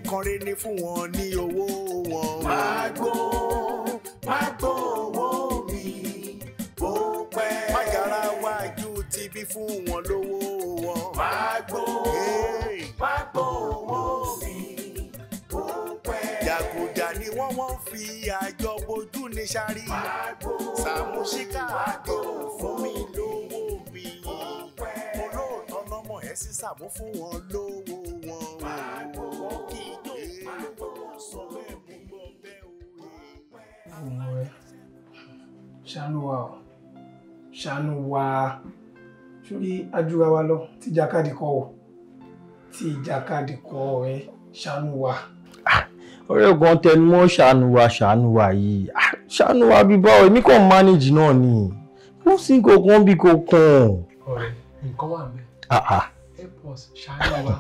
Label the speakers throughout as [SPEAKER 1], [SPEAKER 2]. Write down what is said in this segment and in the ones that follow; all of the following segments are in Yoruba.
[SPEAKER 1] nǹkan rẹ̀ ní fún wọn ní owó wọn.
[SPEAKER 2] Magbo owó mi bó pẹ́.
[SPEAKER 1] Mágara wájú ti bí fún wọn lówó wọn.
[SPEAKER 2] Magbo owó mi bó pẹ́.
[SPEAKER 1] Jàgùjà ni wọ́n fi àjọ bojú ní sáré. Sàmúsíkà àjọ fún mi lówó mi. Olóòótọ́ lọ́mọ ẹ̀ sí Sàmú fún wọn lówó wọn. Kí ijó sọ bẹ́ẹ̀ mú gbọ́ bẹ́ẹ̀ o.
[SPEAKER 3] Ọmọ rẹ ṣàánú wa o, ṣàánú wa. Sórí ajúra wa lọ tí ìjàkadì kọ o, tí ìjàkadì kọ ẹ ṣàánú wa.
[SPEAKER 4] Ọ̀rẹ́ gan tẹnu mọ́ ṣàánú wa yìí. Ṣàánú wa bí báwo èmi kàn manage náà ni. Kò sí kankan bí kankan.
[SPEAKER 3] Ọ̀rẹ́ nǹkan wà ńbẹ̀. Airport ṣàánú wa.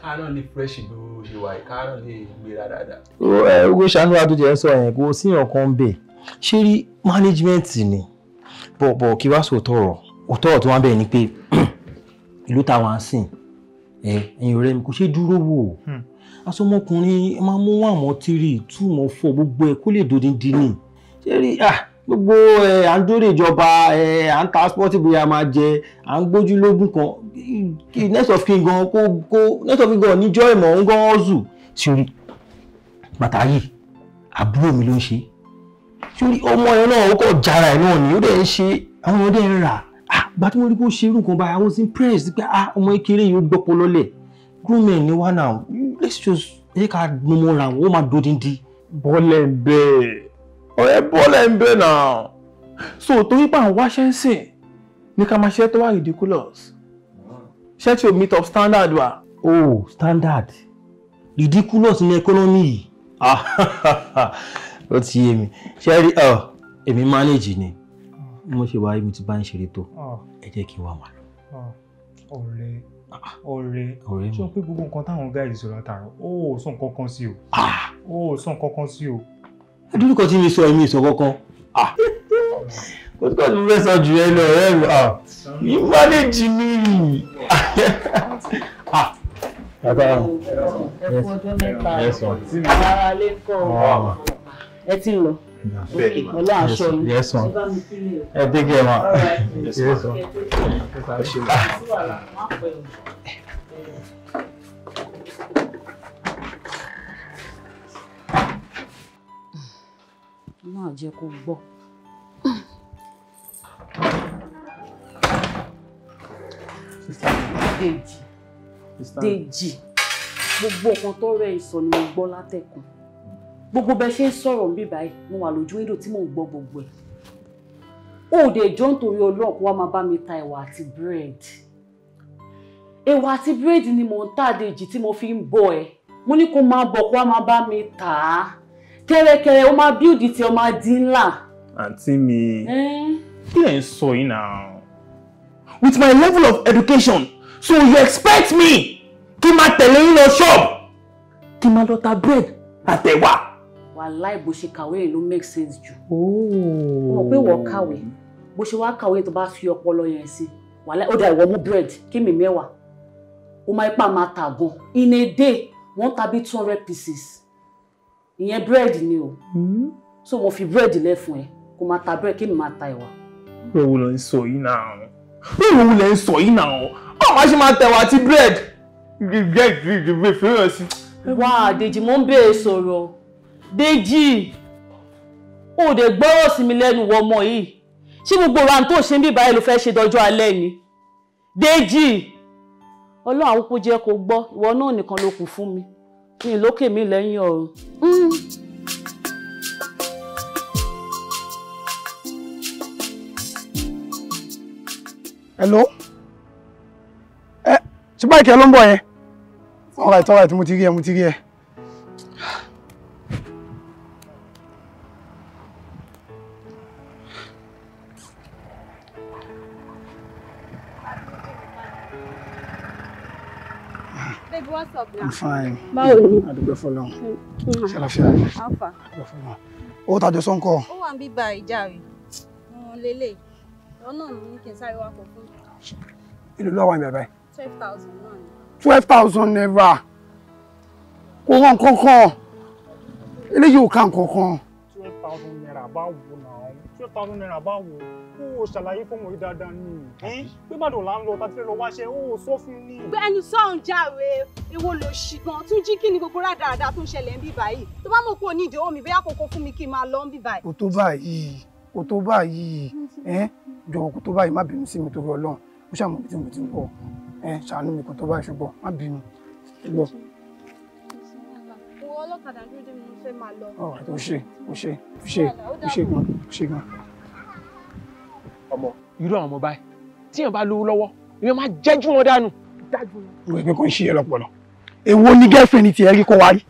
[SPEAKER 3] Káàárọ̀ lè fresh bó ṣe wà, káàárọ̀ lè gbéra dáadáa.
[SPEAKER 4] Owó ṣàánú wa tó jẹ́ sọ yẹn kò sí nǹkan ń bẹ̀. Ṣé rí management ni? Bọ̀ kí wá sọ òtọ́rọ̀ tó wá bẹ̀ ni pé ìlú táwa ń sìn ẹ̀yin ọ̀rẹ́ mi kò ṣe dúró wò. Asọmọkùnrin máa mú 1 mọ́ 3 2 mọ́ 4 gbogbo ẹ̀ kó lè dodindi ni. Ṣé rí gbogbo à ń dórí ìjọba à ń ta sport bóyá máa jẹ à ń gbójú lógún kan next of kin gan next of kin gan níjọ́ ìmọ̀ ń gan ọ́zù. Ṣé bàtà yìí àbúrò mi ló ń ṣe. Ṣé ọmọ ẹ̀ náà ó kọ̀ jára ẹ̀ náà ni ó dẹ̀ ń ṣe àwọn ọdẹ ń rà. Gbà tí mo rí bó ṣe irú nǹkan báyìí I was impressed pé ọmọ ìkéré yìí ó gbọ́pọ̀ lọ́lẹ̀. Grown men ni wá náà let's just ká gbọmọ ra wọn ó máa dodindi.
[SPEAKER 5] Bọ́lẹ̀ ń bẹ́ẹ̀. Ọ̀rẹ́ bọ́lẹ̀ ń bẹ́ẹ̀ náà. So torí pé àwọn wáṣẹ́ ń sìn ní ká máa ṣe tó wà ridiculous. Ṣé tí o meet up standard wa?
[SPEAKER 4] Oh, standard. Ridiculous ní economy yìí. Ó ti yé mi. Ṣé rí èmi manage ni. Mo ṣe wáyé mi ti bá ń ṣeré tó. Ẹ jẹ́ kí n wá máa lọ.
[SPEAKER 6] Ọ̀rẹ́ ṣé o pé gbogbo nǹkan táwọn guys sọ̀rọ̀ àtàrọ̀ ó sọ nǹkan kan sí o. Ó sọ nǹkan kan sí o.
[SPEAKER 4] Adúlù kan tí mi sọ èmi ìsọ kankan. Kò tí kò tí mo fẹ́ sọ jù ẹ lọ ọ̀rẹ́ mi. You manage me.
[SPEAKER 7] Ẹ ti lọ. Ọlọ́ aṣọ yìí.
[SPEAKER 5] Yes, one. Ẹ dégé ma. Yes, one.
[SPEAKER 7] Máa jẹ́ kó gbọ́. Dèjì. Gbogbo ọ̀kan tó rẹ̀ ìsọ ni mo gbọ́ látẹ̀kùn. Gbogbo bẹ ṣe ń sọ̀rọ̀ bí báyìí mo wà lójú window tí mò ń gbọ́ gbogbo ẹ̀. Ó dé jọ nítorí Ọlọ́run kó wá máa bá mi ta ẹ̀wà àti bread. Ẹ̀wà àti bread ni mò ń tà Dèjì tí mo fi ń bọ̀ ẹ́. Mo ní kó máa bọ̀ kó wá máa bá mi tà á. Kẹ́rẹ́kẹ́rẹ́ ó máa build tí ó máa di ńlá.
[SPEAKER 5] Àǹtí mi, kí lẹ̀ ń sọ yìí náà? With my level of education, so you expect me kí máa tẹ̀lé yín lọ shop? Kí máa lọ ta bread àtẹ̀wà?
[SPEAKER 7] Wàláì bó ṣe kàwé yẹn ló make sense jù. Mo mọ̀ pé wọ́n kàwé. Bó ṣe wá kàwé tó bá fi ọpọlọ yẹn sí. Wàláì ó dà ìwọ mú bread kí mi mẹ́wàá. Ó máa ipá máa tà gan. In a day, wọ́n ta bí 200 pieces. Ìyẹn bread ni o. So mo fi bread lẹ̀ fún ẹ. Kó máa ta bread kí mi máa ta ẹ̀wà.
[SPEAKER 5] Báwo ló ń sọ yìí náà? Báwo ló ń sọ yìí náà? Báwo máa ṣe máa tẹ̀wà àti bread? Gbé fẹ́ràn sí.
[SPEAKER 7] Wá Dèjì mo ń bèèrè sọ̀rọ̀. Dèjì, ó dẹ̀ gbọ́rọ̀ sí mi lẹ́nu wọ ọmọ yìí. Ṣé gbogbo wa tó ṣe ń bí báyìí ló fẹ́ ṣe dọjọ́ alẹ́ ni? Dèjì, Ọlọ́run àwùkú jẹ́ kó gbọ́, ìwọ náà nìkan ló kù fún mi. Mi lókè mi lẹ́yìn ọ̀run.
[SPEAKER 3] Hello? Ṣé báyìí ló ń bọ̀ yẹn? Alright, mo ti rí ẹ.
[SPEAKER 8] Baby, what's up now?
[SPEAKER 3] I'm fine.
[SPEAKER 8] Báwo ni?
[SPEAKER 3] Adúgbò fọlọ́run. Ṣàlàfíà.
[SPEAKER 8] Alpha.
[SPEAKER 3] Ó tàjọ sọ́nkọ́.
[SPEAKER 8] Ó wà ń bí bá ìjà rẹ̀. Lélẹ̀. Ọ̀nà mi ní kí n sáré wá pọ̀ fún.
[SPEAKER 3] Ìlú ló wà ní bàbá.
[SPEAKER 8] 12,000 náà ni.
[SPEAKER 3] 12,000 naira. kò hàn kankan eléyìí ò kàn kankan.
[SPEAKER 6] 12,000 naira bá wò náà 12,000 naira bá wò ó ṣàlàyé fún wọn dáadáa ni pé bàdàn là ń lọ tàbí fẹ́ lọ wáṣẹ́ ó sọ fún ni.
[SPEAKER 8] gbẹ́nu sọ̀hún jàre èwo ló ṣì gan tún jí kí ni gbogbo rádaràda tó ń ṣẹlẹ̀ ń bí báyìí tó bá mọ̀ pé òní ìdíwọ́ mi bóyá kókó fún mi kí n máa lọ ń bí báyìí.
[SPEAKER 3] kò tó báyìí jọ̀wọ́ kò tó báyìí má bínú sí mi torí Ọlọ́run ó ṣàmọ̀ bí tí mo ti ń bọ̀ ṣàánú mi kò tó báyìí ṣùgbọ́n má bínú.
[SPEAKER 8] owó ọlọ́kadà dúró dé mi mo fẹ́ máa lọ.
[SPEAKER 3] ó ṣe gan.
[SPEAKER 9] ọmọ irú àwọn ọmọ báyìí tíyàn bá lówó lọ́wọ́ ìyẹn máa jẹ́jú wọn dànù.
[SPEAKER 3] ìwé ẹgbẹ́ kan ń ṣe ẹ lọ́pọ̀lọ́ èwo ni girlfriend ti ẹ rí kó wá rí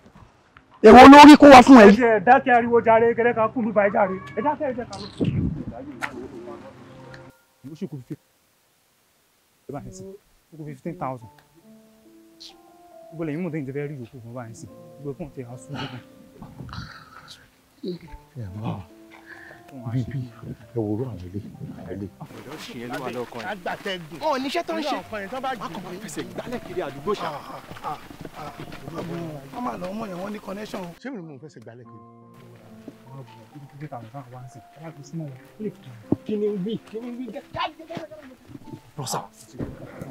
[SPEAKER 3] èwo ló rí kó wá fún ẹ rí.
[SPEAKER 6] ẹ dákẹ́ ariwo jàre kẹlẹ́ kan kúlù báyìí jàre ẹ dákẹ́ ẹ jẹ́ ká lọ. ó sì kú 15,000 gbogbo lẹ́yìn mọ̀ tẹ́yìn tẹ́ fẹ́ rí ìyókù fún báyìí sí gbogbo fún ọ̀tẹ̀ àṣù nígbà.
[SPEAKER 1] bíbí ẹ wo àwọn ilé.
[SPEAKER 9] ọ̀ níṣẹ́ tó ń ṣe akọ̀kọ̀ fẹsẹ̀ gbálẹ̀ kiri àdúgbò ṣá.
[SPEAKER 3] wọ́n máa lọ ọmọ yẹn wọ́n ní connection.
[SPEAKER 1] ṣé mi ni mo fẹsẹ̀ gbálẹ̀ kiri.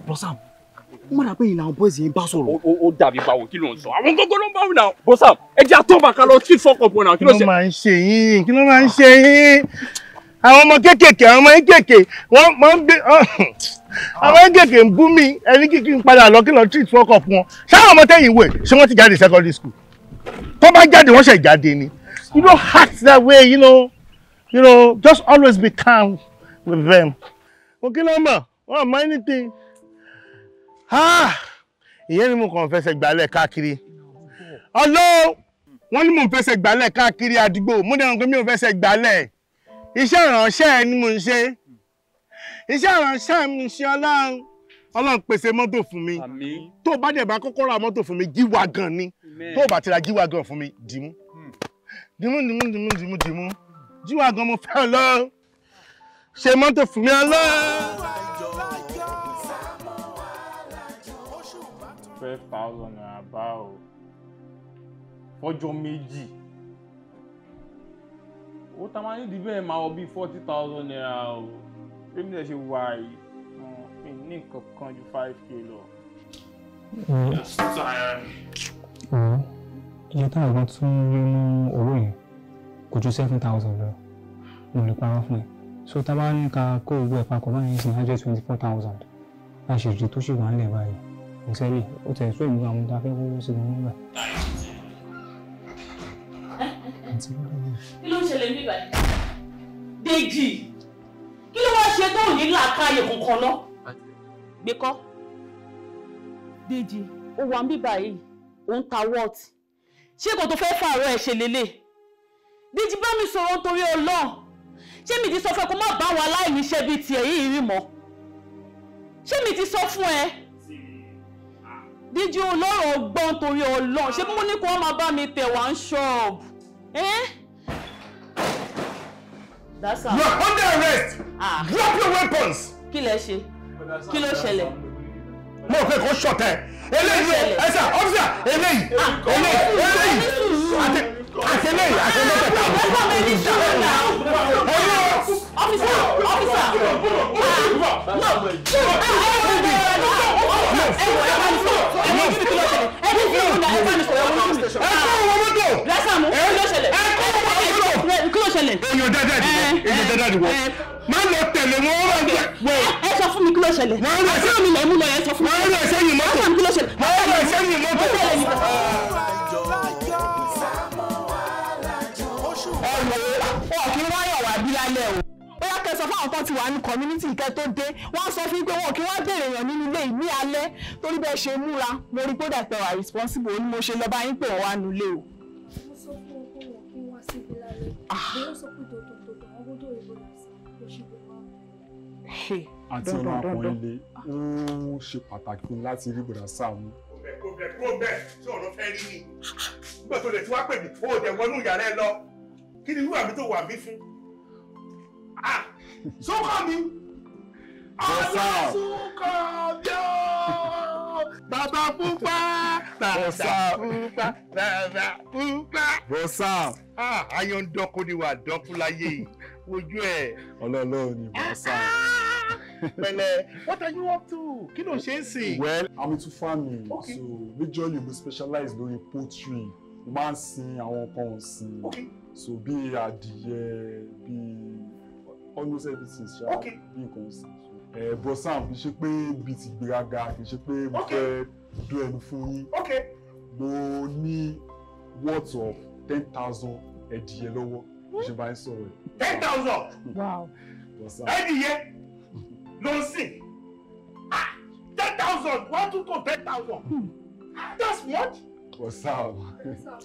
[SPEAKER 9] Blossom ó mọ̀ pé ìlànà boys yẹn bá sọ̀rọ̀.
[SPEAKER 10] ó dàbí báwo kí ló ń sọ àwọn gógó ló ń bá wí náà. Blossom ẹ jẹ́ àtọ́ba kan lọ sí fọ́kọ̀ pọ̀ náà kí ló ṣe.
[SPEAKER 1] kí ló máa ń ṣe yín àwọn ọmọ kéékèèké wọ́n máa ń gbé àwọn kéékèèké ń bú mi ẹni kíkí ń padà lọ kí lọ treat fọ́kọ̀ fún wọn ṣáwọn ọmọ tẹ́yìn wẹ̀ ṣé wọ́n ti jáde secondary school tó bá jáde wọ́n ṣẹ̀ jáde ni you don't act that way you know just always be calm with them. kí ló mọ̀ wọ́n mọ anything. ìyẹn ni mo kàn fẹsẹ̀ gbálẹ̀ káàkiri wọ́n ní mò ń fẹsẹ̀ gbálẹ̀ káàkiri àdúgbò mo dẹ̀ rò pé mi ò fẹsẹ̀ gbálẹ̀ iṣẹ́ ìránṣẹ́ ni mo ń ṣe iṣẹ́ ìránṣẹ́ mi ṣe Ọlọ́run pèsè mọ́tò fún mi tó o bá dẹ̀ bá kọ́kọ́ ra mọ́tò fún mi G-Wagon ni tó o bá ti ra G-Wagon fún mi dìmú G-Wagon mo fẹ́ lọ ṣe mọ́tò fún mi
[SPEAKER 5] $12,000 naira bá o fọ́jọ́ méjì ó tá máa nídìí bẹ́ẹ̀ máa wọ bíí $40,000 naira o èmi náà ṣe wà yìí ní nǹkan kan ju 5K lọ.
[SPEAKER 6] iye táwọn ọgbọ́n tún rí mú owó yẹn kò ju 7,000 lọ mo lè parọ́ fún ẹ so tá a bá ní ká kó owó ẹ̀ papọ̀ báyìí sí 124,000 láṣẹ̀jì tó ṣì wà nílẹ̀ báyìí ìṣẹ́lẹ̀ ó tẹ̀ sọ ìmú àwọn ìdáfẹ́ owó sí wọn nígbà.
[SPEAKER 7] kí ló ń ṣẹlẹ̀ níbà yìí? Dèjì kí ló wá ṣe tó ò ní làákàyè kankan lọ? gbé kọ́ Dèjì ó wà ń bíbà yìí ó ń ta wọ́ọ̀tì ṣé kò tó fẹ́ fàárọ̀ ẹ̀ ṣe lélẹ̀? Dèjì bá mi sọ̀rọ̀ nítorí Ọlọ́run ṣé mi ti sọ fún ẹ kó má bá wa aláìníṣẹ́ bíi tiẹ̀ yìí rí mọ́ ṣé mi ti sọ fún ẹ? Dèjì olóró gbọ́n torí Ọlọ́run ṣé mo ní kó wọ́n máa bá mi tẹ̀ wá ń ṣọ́ọ̀bù. That's all.
[SPEAKER 1] You are under arrest. Drop your weapons.
[SPEAKER 7] Kí lẹ ṣe? Kí ló ṣẹlẹ̀?
[SPEAKER 1] Mo fẹ́ kó ṣọ̀tẹ̀. Eléyìí ẹ̀sà ọ́fíà eléyìí má lọ tẹ̀lé wọn wọ́n wẹ̀.
[SPEAKER 7] ẹ sọ fún mi kí ló ṣẹlẹ̀. àti omi lẹ̀ mú lọ yẹn sọ fún mi.
[SPEAKER 1] wọ́n rẹ̀ sẹ́yìn mọ́tò.
[SPEAKER 7] kí ló ṣẹlẹ̀.
[SPEAKER 1] wọ́n rẹ̀ sẹ́yìn mọ́tò.
[SPEAKER 9] wọn kì í wáyọ̀ wá bí lálẹ́ o. bóyá kẹ́ sọ fún àwọn kan ti wà ní community kẹ́ tó dé wọ́n sọ fún pé wọn kì í wá bèrè èèyàn nínú ilé yìí ní alẹ́ torí bẹ́ẹ̀ ṣe múra mo rí pé dàpẹ́ wà responsible ni mo ṣe lọ bá yín pé wọ́n wá nulẹ̀ o.
[SPEAKER 8] mo sọ fún wọn pé wọn kí n wá síbi lálẹ́ bóyá sọ pé dòdòdòdò àwọn gbọ́dọ̀ ìbò làṣà ló ṣe bẹ wá.
[SPEAKER 6] àti ọ̀nà àpọ̀ ilé ó ṣe pàtàkì fún láti rí gbọ̀dọ̀ sáàmù.
[SPEAKER 1] kó bẹ́ẹ̀ tí ọ̀rọ̀ fẹ́ rí ni nígbà tó lè ti wá pè mí ó dẹ̀ wọnú yàrá ẹ lọ kí ni wíwà mi tó wà mí fún. sọ́kọ̀ mi ọlọ́sùnkọ̀ mi ó bàbá pupa Bọ́sà. Ayọ̀ ń dọ́kú ni wà dọ́kú láyé ojú ẹ̀.
[SPEAKER 11] Ọlọ́run ni bọ́sà.
[SPEAKER 1] Pẹ̀lẹ́, what are you up to? Kí ló ń ṣe ń sìn?
[SPEAKER 11] Well, I'm into farming, so majorly we specialize lórí poultry. Mo máa ń sin àwọn nǹkan ọ̀sìn. So bí adìyẹ, bí almost everything ṣá, bí nǹkan ọ̀sìn. Bọ́sà kì í ṣe pé bíi ti gbéraga, kì í ṣe pé mo fẹ́ dún ẹnu fún yín. Mo ní worth of 10,000 ẹdìyẹ lọ́wọ́ bí ṣe bá ń sọ̀rọ̀ ẹ̀.
[SPEAKER 1] 10,000?
[SPEAKER 9] Wow.
[SPEAKER 1] Ẹdìyẹ ló ń sìn. 10,000 wọ́n tún tó 10,000. That's much.
[SPEAKER 11] Bọ́sà.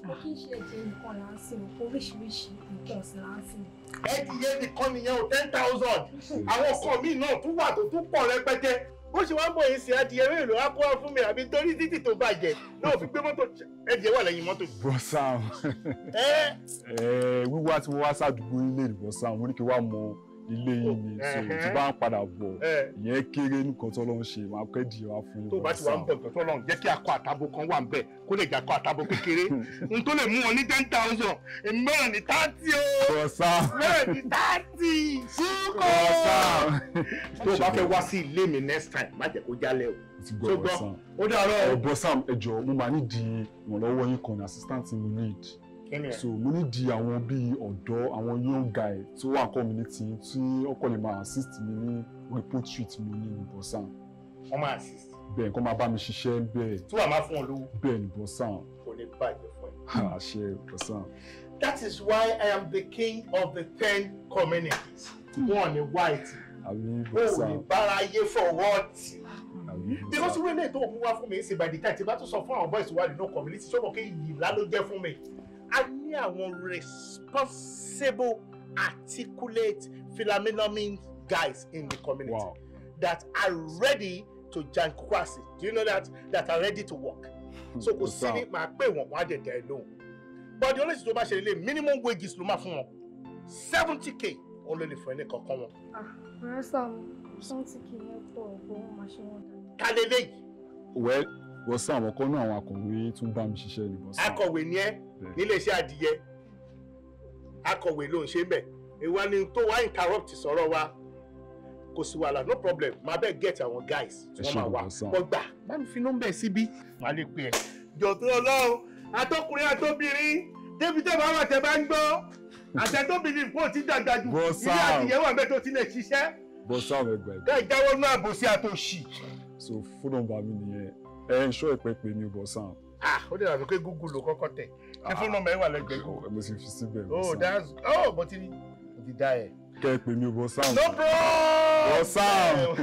[SPEAKER 12] Kò kí n ṣe ẹ̀jẹ̀ nìkan là ń sìn oríṣiríṣi nǹkan ọ̀sìn là ń sìn.
[SPEAKER 1] Ẹdìyẹ nìkan nìyẹn o 10,000. Àwọn ọkọ mi náà tún wà tó tún pọ̀ rẹpẹtẹ. Bó ṣe wá ń bọ̀ yín sí adìyẹ rẹ̀ ló wá kó wá fún mi àbí torí títì tó bàjẹ́ náà fi gbé mọ́tò ẹdìyẹ wà lẹ́yìn mọ́tò.
[SPEAKER 11] Bọ́sà. Wíwá tí mo wá sádùúgbò ilé ní Bọ́sà, mo ní kí wá mọ ilé yìí ni, so tí bá ń padà bọ̀, ìyẹn kéré nìkan tó lọ́n ṣe, máa kẹ́ di wá fún yín.
[SPEAKER 1] Tó bá ti wá ń bọ̀ tó lọ́n jẹ́ kí akọ àtabo kan wà ń bẹ̀ kó lè jà akọ àtabo kékeré. N tó lè mú wọn ní 10,000, èmi mẹ́rin ní 30 o.
[SPEAKER 11] Bọ́sà.
[SPEAKER 1] Mẹ́rin ní 30. Súkò. Tó o bá fẹ́ wá sí ilé mi next time, má jẹ́ kó jálẹ̀ o.
[SPEAKER 11] Tó gbọ́,
[SPEAKER 1] ó dàárọ̀.
[SPEAKER 11] Bọ́sà ẹ jọ̀ọ́, mo máa ní di ìrànlọ́wọ́ yín kan ní assistant mo need. So mo ní di àwọn bíi ọ̀dọ́, àwọn young guy tó wà community tí ọkọ lè máa assist mi ní report sheet mo ní ní Bọ́sà.
[SPEAKER 1] Wọ́n máa assist.
[SPEAKER 11] Bẹ́ẹ̀ kọ́ máa bá mi ṣiṣẹ́ bẹ́ẹ̀.
[SPEAKER 1] Tí wàá máa fún ọ lówó.
[SPEAKER 11] Bẹ́ẹ̀ ni Bọ́sà.
[SPEAKER 1] Kò ní bàjẹ́ fún ẹ.
[SPEAKER 11] Àṣẹ Bọ́sà.
[SPEAKER 1] That is why I am the king of the 10 communities. Wọ́n ní white.
[SPEAKER 11] Àmì Bọ́sà.
[SPEAKER 1] Ó ní báráyé for what? Because wọ́n lè tó mú wá fún mi ṣe by the time tí bá tún sọ fún àwọn boys wà nínú community sọ́kọ̀ kí ìyìnlá ló jẹ́ fún mi. A ní àwọn responsible, articulate, philamenoming guys in the community that are ready to jankwasi. Do you know that? That are ready to work. So kò sí ní máa pè wọ́n wọ́n á dẹ̀ dẹ̀ lóhùn. But the only thing tó bá ṣe lè minimum wages ló máa fún wọn 70k ó lè fún ẹni kankan wọn.
[SPEAKER 12] Ọ̀rẹ́ sọ 70k yẹn pọ̀ ọ̀pọ̀ wọn máa ṣe wọ́n dáadáa.
[SPEAKER 1] Ká lè léyìí.
[SPEAKER 11] Well, Bọ́sà àwọn kan náà àwọn akọ̀wé tún bá mi ṣiṣẹ́ ní Bọ́sà.
[SPEAKER 1] Akọ̀wé ni ẹ́ nílé iṣẹ́ adìyẹ. Akọ̀wé ló ń ṣe bẹ̀. Ìwà ni tó wá interrupt sọ̀rọ̀ wa. Kò sí wàhálà, no problem. Màá bẹ́ẹ̀ get àwọn guys tí wọ́n máa wá. Wọ́n gbà bá mi fi nọ́mbẹ̀ síbí. Màá lè pè ẹ́. Jọ̀tún Ọlọ́run, àtọkùnrin àtobìnrin, débi tẹ́ bá wà tẹ́ bá ń gbọ́. Àtẹ̀tóbìnrin kò tí dàgbà jù. Ilé adìyẹ wà bẹ́ẹ̀ tó ti lè ṣiṣẹ́.
[SPEAKER 11] Bọ́sà ẹgbẹ́.
[SPEAKER 1] Ká ìjáwọ́ náà àbòsí àtòṣì.
[SPEAKER 11] So fóònù nọ́mbà mi nìyẹn. Ẹ ń ṣọ́ ìpẹ́ pé mi Bọ́sà.
[SPEAKER 1] Ó dẹ̀ dàbí pé Google ló kọ́kọ́ tẹ̀. Ṣé fóònù nọ́mbà ẹ wà lẹ́gbẹ̀ẹ́ kò?
[SPEAKER 11] Mo sì fi síbẹ̀.
[SPEAKER 1] Oh, that's mo ti dá ẹ̀.
[SPEAKER 11] Kẹ́ ẹ pè mí Bọ́sà.
[SPEAKER 1] No problem.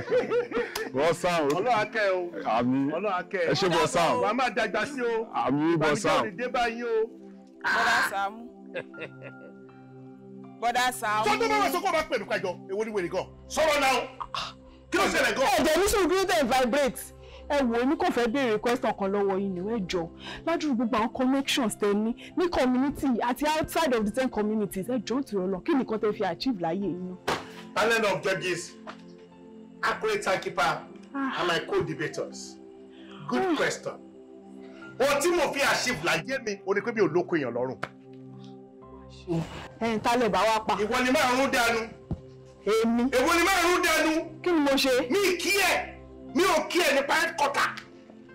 [SPEAKER 11] Bọ́sà.
[SPEAKER 1] Ọlọ́run akẹ́ o.
[SPEAKER 11] Àmín.
[SPEAKER 1] Ọlọ́run akẹ́.
[SPEAKER 11] Ẹ ṣé Bọ́sà.
[SPEAKER 1] Wàá máa dàgbà sí o.
[SPEAKER 11] Àmín Bọ́sà.
[SPEAKER 1] Bàbá mi dé báyìí o.
[SPEAKER 13] Bọ́dà Sàámú. Bọ́dà Sàámú.
[SPEAKER 1] Sọ́dọ̀ bá wà sọ́kọ̀ bá pẹ̀lú kájọ, èwo ni wèrè gan? Sọ̀rọ̀ náà. Kí ló ṣẹlẹ̀ gan?
[SPEAKER 9] Ẹ̀jẹ̀ ní sùn kí tẹ̀ vibrate. Ẹ wò ó ní kò fẹ́ béèrè question kan lọ́wọ́ yín ni ẹ jọ̀ọ́. Ládùúgbò gbogbo àwọn connections tẹ ní community àti outside of the 10 communities ẹ jọ̀ọ́ tó lọ kí nìkan tẹ fi achieve láyé yín.
[SPEAKER 1] Panel of judges, accurate timekeeper, and my co-debaters. Good question. Ohun tí mo fi achieve láyé mi, ó ní pé mi ò lóko èèyàn lọ́rùn.
[SPEAKER 9] Ẹ̀yin ta lè bá wa pa.
[SPEAKER 1] Ìwọ ni máa rún dànù.
[SPEAKER 9] Èmi.
[SPEAKER 1] Èwo ni máa rún dànù.
[SPEAKER 9] Kí ni mo ṣe?
[SPEAKER 1] Mi ò kí ẹ nípa headquarter.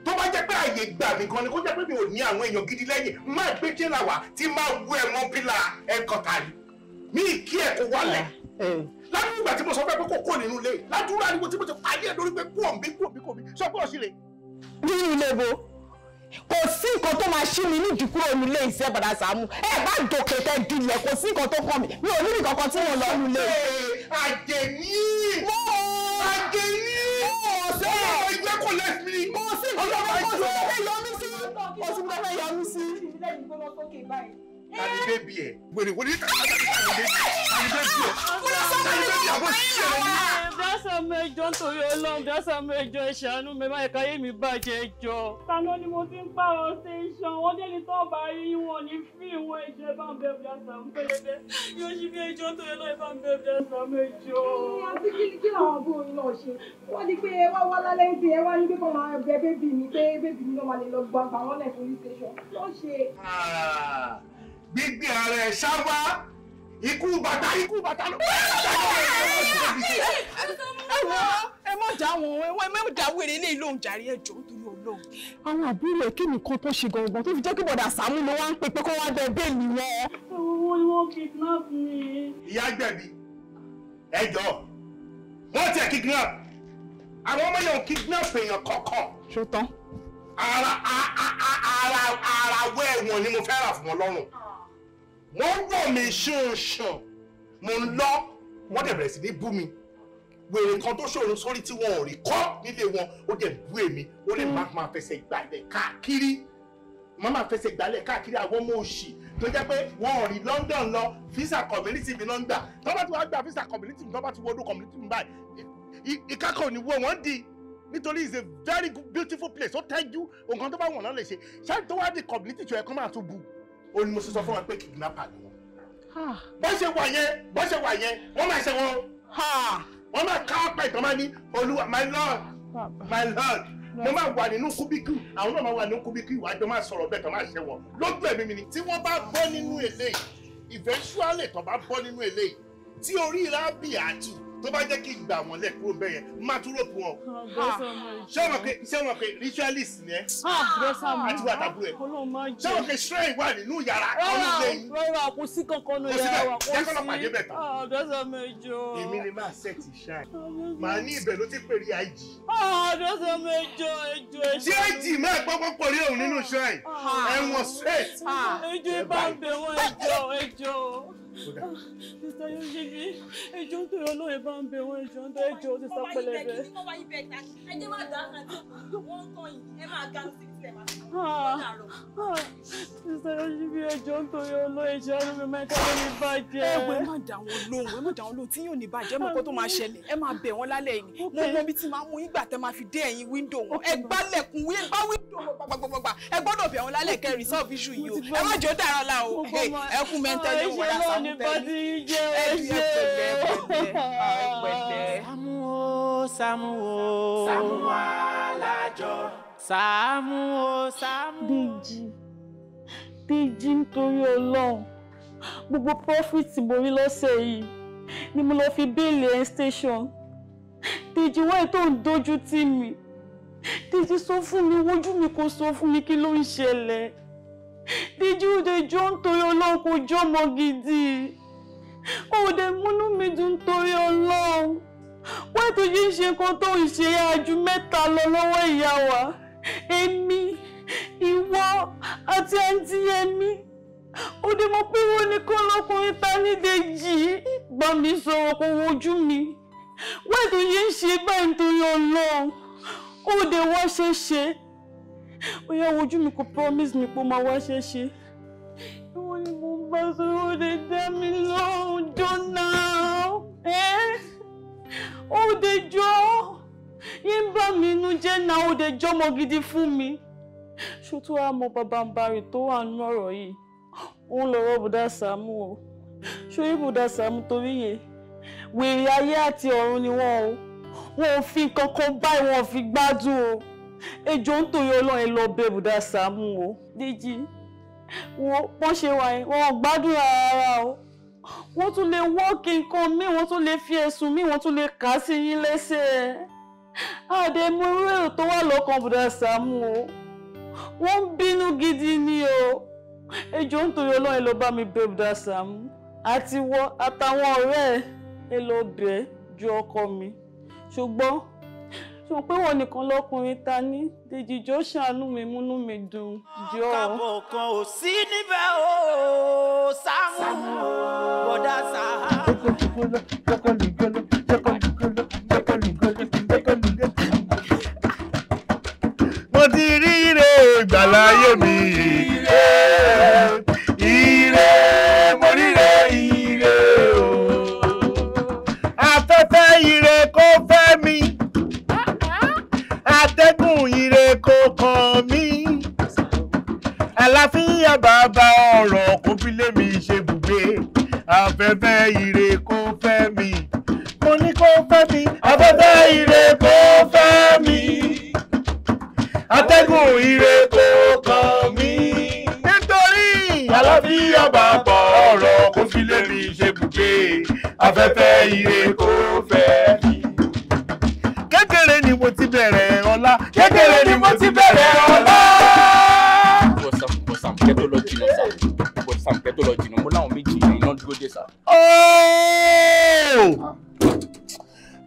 [SPEAKER 1] Tó bá jẹ́ pé àyè gbà mí gan ni kó jẹ́ pé mi ò ní àwọn èèyàn gidi lẹ́yìn. Máa gbé jẹ́là wá tí máa wú ẹ̀ mọ́ pílà headquarter ni. Mi kí ẹ kó wálẹ̀. Ládùúgbò ìgbà tí mo sọ fẹ́ pé kò kó nínú ilé. Ládùúgbò àdúgbò tí mo ti parí ẹ̀ lórí pé kú òmí. Sọ pé ọ̀sìn rè.
[SPEAKER 9] Nínú ilé bo. Kò sí nǹkan tó máa ṣí mi nídìí kúrò nílé iṣẹ́ Bọ́dà Sàámú. Ẹ bá dòkè tẹ dilẹ̀ kò sí nǹkan tó kàn mí. Mi ò ní nǹkan kan tí mo lọ nílé.
[SPEAKER 1] Àjẹní.
[SPEAKER 9] Ọ̀sẹ̀.
[SPEAKER 1] Ìgbẹ́ kò lẹ́sìn mi.
[SPEAKER 9] Kò sí nǹkan tó fẹ́ yọ mí sí. Kò sí nǹkan tó fẹ́ yọ mí sí.
[SPEAKER 1] Tani bébí ẹ̀? Wèrè wọ́n ní tani bébí ẹ̀? Àbọ̀ ṣiṣẹ́ rẹ̀ ní.
[SPEAKER 7] Bíọ́sà mẹ́jọ nítorí Ọlọ́run, bíọ́sà mẹ́jọ ìṣàánú mi máa ẹ̀ka yé mi bàjẹ́ jọ. Tàná ni mo ti ń pààrọ̀ station, wọ́n dé ní tó bá rí wọn ní fí ìwọ̀n ìjọ ìbá ń bẹ bíọ́sà ń pélébé. Yóò ṣí bí ẹjọ́ nítorí Ọlọ́run ìbá ń bẹ bíọ́sà mẹ́jọ.
[SPEAKER 8] Àbí kí
[SPEAKER 12] làwọn àbúrò yín náà ṣe wọ́n ní pé ẹ wá lálẹ́ ń ẹ wá ní pé kọ́ máa bẹ bébì mi pé bébì mi náà máa lè lọ gbàgbà wọn lẹ̀ police station lọ́ ṣe.
[SPEAKER 1] gbígbé ara ẹ̀ ṣáwá ikú bàtà ló.
[SPEAKER 9] ẹ mọ̀ já wọn ẹ mọ̀ já wèrè ilé ìlú òǹjàrí ẹjọ́ nítorí Ọlọ́run.
[SPEAKER 14] àwọn àbúrò kí nìkan tó ṣe gangan tó fi jẹ́ kí bọ̀dà Sàámú ló wá ń pè pé kó wá bẹ bẹ́ẹ̀lì wọn.
[SPEAKER 7] owó ni wọ́n kidnap mi.
[SPEAKER 1] ìyá gbẹ̀bí ẹjọ́ wọ́n ti kidnap àwọn ọmọ yẹn ò kidnap èèyàn kọ̀ọ̀kan.
[SPEAKER 14] ṣó tán.
[SPEAKER 1] ara wẹ́ ẹ̀wọ̀n ni mo fẹ́ rà fún wọn lọ́rùn wọ́n wọ̀ mí ṣánṣán mo ń lọ wọ́n dẹ̀ bẹ̀rẹ̀ sí ní bú mi wèrè kan tó ṣòro sórí tí wọn ò rí kọ́ nílé wọn ó dẹ̀ bú èmi ó lè máa fẹsẹ̀ ìgbàlẹ̀ káàkiri máa fẹsẹ̀ ìgbàlẹ̀ káàkiri àwọn ọmọ òṣì tó jẹ́ pé wọn ò rí London lọ visa community mi náà ń gbà tó bá ti wá gba visa community mi tó bá ti wọ́dún community mi báyìí ìkákọ̀ ni wọ́n di nítorí it's a very good, beautiful place ó tẹ́jú nǹkan tó bá wọ̀n náà lè ṣe ṣáà tó wá di community tó yẹ kó máa tún bu ó ní mo sọ fún wọn pé kidnapper ni wọn. bó ṣe wà yẹn wọ́n máa ṣe wọn wọ́n máa ká ọ̀pẹ ìtàn máa ní olúwa my lord mo máa wà nínú kúbíkù àwọn náà máa wà nínú kúbíkù ìwádìí máa sọ̀rọ̀ bẹ́ẹ̀ tán máa ṣe wọn lójú ẹ̀mí mi ni tí wọ́n bá bọ́ nínú eléyìí eventually tán bá bọ́ nínú eléyìí tí orí rábì àtù tó bá jẹ́ kí n gbà wọ́n lẹ̀ kúrò bẹ́ẹ̀ yẹn máa tún rògbò wọn. ṣé wọn pe ritualist ni ẹ àti wà tàbúrò ẹ ṣé wọn pe shrine wà nínú yàrá ọdún lẹ́yìn.
[SPEAKER 7] rárá kò sí kankan ní yàrá wa kò sí.
[SPEAKER 1] jẹ́ kọ́ lọ pàdé bẹ̀ tán.
[SPEAKER 7] dọ́sà mẹ́jọ.
[SPEAKER 1] èmi ni máa ṣẹ́ẹ̀tì shrine màá ní ibẹ̀ ló ti pèrè IG.
[SPEAKER 7] dọ́sà mẹ́jọ ẹjọ́.
[SPEAKER 1] ṣé IG máa gbọ́gbọ́ pòrí òun nínú shrine ẹ̀wọ̀n straight.
[SPEAKER 7] ẹjọ́ ibà ń bẹ̀ wọ́n ẹjọ́. Mr. Yoshimi, ẹjọ́ tó yọ lóye bá ń bẹ wọn ẹjọ́ tó ẹjọ́ ti sá pẹlẹbẹ.
[SPEAKER 15] Wọ́n wáyé bẹ́ẹ̀ ta ẹjẹ́ máa dá kan tí wọ́n ń tán yìí ẹ máa ga sí ìtẹ̀ máa fi
[SPEAKER 7] Mr. Yoshimi, ẹjọ́ tó yọ lóye ṣe àánú mi mẹ́ta ló ní bàjẹ́.
[SPEAKER 9] ẹ má dá wọn lóhùn tí yóò ní bàjẹ́ mọ́kọ́ tó máa ṣẹlẹ̀ ẹ máa bẹ̀ wọ́n lálẹ́ yìí mo mọ ibi tí máa mú yín gbà tẹ́ máa fi dé ẹ̀yìn wíńdò wọn ẹ gbálẹ̀kùn gbá wíńdò wọn gbàgbàgbà ẹ gbọ́dọ̀ bẹ̀ wọ́n lálẹ́ kẹ́ resolve issue yìí o ẹ má jẹ́ ó dára la o ẹ kú mẹ́ntẹ́lẹ́ wọ́n dá sáà
[SPEAKER 7] Dèjì nítorí Ọlọ́run gbogbo profit mo rí lọ́sẹ̀ yìí ni mo lọ fi bẹ́ẹ̀lì ẹ̀ station. Dèjì wáyé tó ń dojú tì mí. Dèjì sọ fún mi wojú mi kò sọ fún mi kí ló ń ṣẹlẹ̀. Dèjì ò dé jọ nítorí Ọlọ́run kò jọ ọmọ gidi. Ó dé múnú mi dùn nítorí Ọlọ́run. Wọ́n tó yí ṣe nǹkan tó ń ṣe àjù mẹ́ta lọ lọ́wọ́ ìyá wa. Èmi, ìwọ àti àǹtí Yẹmí. Ó dé mọ̀ pé wọ́n ní kọ́ lọ́kùnrin ta ní Dèjì. Bá mi sọ̀rọ̀ kò wojú mi. Wọ́n tó yí ṣe báyìí nítorí Ọlọ́run. Ó dé wá ṣeéṣe. Ó yá wojú mi kò promise mi pé ó máa wá ṣeéṣe. Ìwọ ni mo bá sọ̀rọ̀ ó dé dá mi lóhùn jọ́nà. Ó dé jọ yín bá mi inú jẹ́ náà ó dé jọmọ gidi fún mi. Ṣó tó wá mọ bàbá ń bari tó wà nínú ọ̀rọ̀ yìí òun lọ́rọ̀ bùdá Sàámú o. Ṣórí bùdá Sàámú torí yẹn wèrè ayé àti ọ̀run ni wọ́n o. Wọn ò fi kankan báyìí wọn ò fi gbádùn o. Ẹjọ́ ń torí Ọlọ́run ẹ lọ bẹ̀ bùdá Sàámú o. Dèjì wọ́n ṣe wà yẹn wọ́n gbádùn rárá o. Wọ́n tún lè wọ́ọ̀kì nǹkan míì wọ́n tún lè fi ẹ̀sùn míì wọ́n tún lè kà á sí yín lẹ́sẹ̀. Àdèmú irú èrò tó wà lọ́kàn bùdá Sàámú o. Wọ́n ń bínú gidi ni o. Ẹjọ́ nítorí Ọlọ́run ẹ lọ bá mi bẹ̀ bùdá Sàámú. Àti wọ àtàwọn ọ̀rẹ́ ẹ lọ bẹ̀ ju ọkọ mi. Ṣùgbọ́n pé wọ́n nìkan lọ́kùnrin ta ní Dèjì jọ ṣàánú mi múnú mi dùn jọ.
[SPEAKER 2] Kábọ̀ kan ò sí níbẹ̀ o Sàámú bọ̀dá Sàámú.
[SPEAKER 1] Mo ti rí ire ìgbàláyé mi. Ire mo ríre ire o. Afẹ́fẹ́ ire kó fẹ́ mi. Atẹ́gùn ire kó kàn mí. Àlàáfíà bàbá ọ̀rọ̀ kó fi lé mi ṣe bùgbé. Afẹ́fẹ́ ire kó fẹ́ mi. Mo ní kó fẹ́ fẹ́ mi afẹ́fẹ́ ire kó fẹ́ mi atẹ́gùn ire kó kàn mí nítorí àlàáfíà bàbá ọ̀rọ̀ kó fi lé mi ṣe bùgbé afẹ́fẹ́ ire kó fẹ́ mi. kékeré ni mo ti bẹ̀rẹ̀ ọlá kékeré ni mo ti bẹ̀rẹ̀ ọlá.
[SPEAKER 10] Bọ̀sàm kẹ́tọ́ lọ jìnnà sá Bọ̀sàm kẹ́tọ́ lọ jìnnà mo láwọn méjì iná dúró dé sá.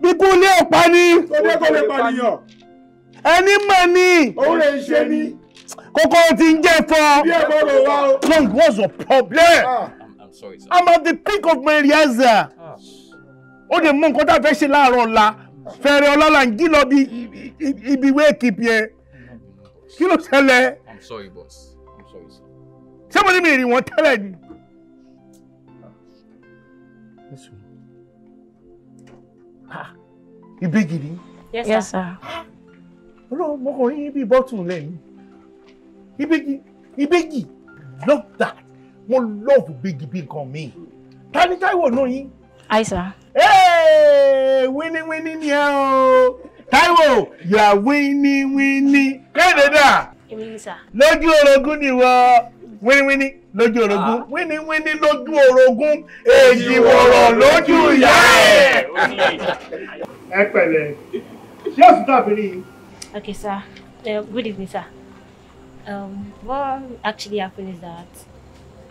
[SPEAKER 1] bí kú ní ọ̀pá ni ẹni mọ̀ ni òun lè ṣe ni kókó ti ń jẹ́ fọ́. Long, what's your problem?
[SPEAKER 10] I'm sorry sir.
[SPEAKER 1] I'm at the peak of my rehearsal. Ó dẹ̀ mú nǹkan tá a fẹ́ ṣe láàárọ̀ ọ̀la fẹ̀rẹ̀ ọlọ́lá ń jí lọ bí ibi wéèkì yẹn kí ló ṣẹlẹ̀?
[SPEAKER 10] I'm sorry boss. I'm sorry sir.
[SPEAKER 1] ṣé mo ní mi rí wọn tẹ́lẹ̀ ni? ìbejì ni.
[SPEAKER 16] Yes sir.
[SPEAKER 1] Olóò mo kàn rí bí bọ́tù lẹ́nu. Ìbejì love that. Mo love ìbejì bí nǹkan mi. Ta ni Táíwò náà yín?
[SPEAKER 16] Hi sir.
[SPEAKER 1] Hey, winning ni ẹ o. Táíwò, you are winning. Kéde dà.
[SPEAKER 16] Èmi sir.
[SPEAKER 1] Lójú orogún ni wọ. Winning lójú orogún. Winning lójú orogún. Èjì wọ̀rọ̀ lójú ìyá ẹ̀. Ẹ pẹ̀lẹ́. Ṣé o sì tàbí rí?
[SPEAKER 16] Okay sir. Good evening sir. What actually happened is that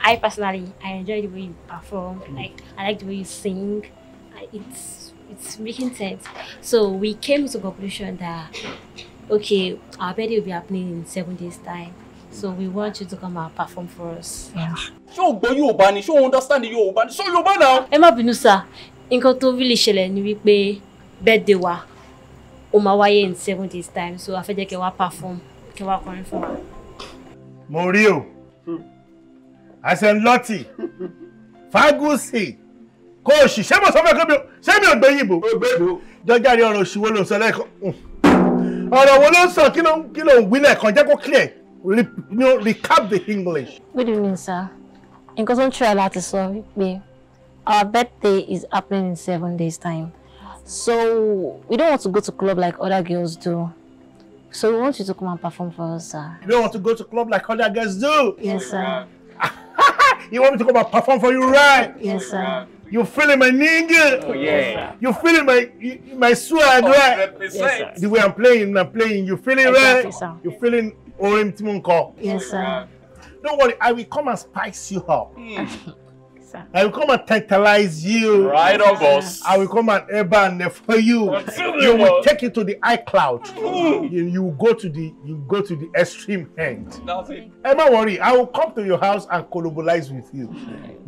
[SPEAKER 16] I personally enjoy the way you perform. Like I like the way you sing. It's making sense. So we came to the conclusion that okay, our birthday will be happening in 7 days' time. So we want you to come and perform for us. Yeah.
[SPEAKER 10] Ṣé o gbọ́ Yorùbá ni? Ṣé o understand Yorùbá ni? Sọ Yorùbá náà.
[SPEAKER 16] Ẹ má bínú sir. Nǹkan tó really ṣẹlẹ̀ ni wípé birthday wa ó máa wáyé in 7 days' time. So a fẹ́ jẹ́ kẹ́ wá perform, kẹ́ wá kọrin fún wa.
[SPEAKER 1] Mo rí o. Àṣẹ̀ńlọ́tì. Fágùsì. Kóòṣì. Ṣé mo sọ fún ẹ kébí o? Ṣé mi ò gbé yìnbó? Jọjá rí ọ̀rọ̀ òṣìwò ló ń sọ lẹ́ẹ̀kan. Ọ̀rọ̀ wo ló ń sọ kí ló ń wí lẹ́ẹ̀kan jẹ́ kó clear. Recap the English.
[SPEAKER 16] Good evening, sir. Nǹkan tó ń try láti sọ wípé our birthday is happening in 7 days' time. So we don't want to go to club like other girls do. So we want you to come and perform for us, sir.
[SPEAKER 1] You don't want to go to club like other girls do?
[SPEAKER 16] Yes, sir.
[SPEAKER 1] You want me to come and perform for you, right?
[SPEAKER 16] Yes, sir.
[SPEAKER 1] You feeling my nigga?
[SPEAKER 10] Oh yeah.
[SPEAKER 1] You feeling my swag, right?
[SPEAKER 10] Yes, sir.
[SPEAKER 1] The way I'm playing. You feeling
[SPEAKER 16] Exactly,
[SPEAKER 1] right?
[SPEAKER 16] sir.
[SPEAKER 1] You feeling Orim Timonko?
[SPEAKER 16] Yes, sir.
[SPEAKER 1] Don't worry, I will come and spice you up.
[SPEAKER 16] Sir.
[SPEAKER 1] I will come and tantalize you.
[SPEAKER 10] Right on, boss.
[SPEAKER 1] I will come and eban for you. You will take it to the iCloud. You go to the extreme end.
[SPEAKER 10] That's it.
[SPEAKER 1] Don't worry, I will come to your house and collaborate with you.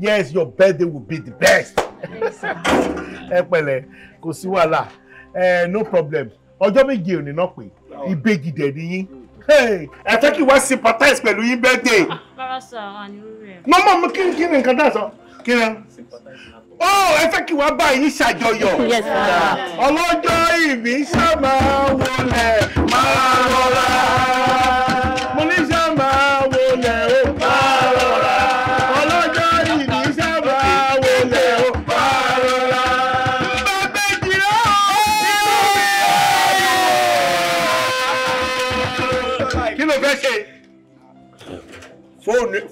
[SPEAKER 1] Yes, your birthday will be the best. Kò sí wàhálà. No problem. Ọjọ́ méje ò ní náà pé ìbejì dẹ̀ ni yín. Ẹ fẹ́ kí wá sympathize pẹ̀lú yín birthday.
[SPEAKER 16] Bàbá sọ àwọn àníwò rẹ̀.
[SPEAKER 1] Mọ́mọ́ kí ni nǹkan náà sọ? Kí ni? Ẹ fẹ́ kí wá bá yín ṣàjọyọ̀.
[SPEAKER 16] Yes, sir.
[SPEAKER 1] Ọlọ́jọ́ ìbí ṣá máa wọlé máa rọra. Mo ní ṣá máa wọlé ó máa rọra. Ọlọ́jọ́ ìbí ṣá máa wọlé ó máa rọra. Bàbá ìjìrá kí ló fẹ́ ṣe?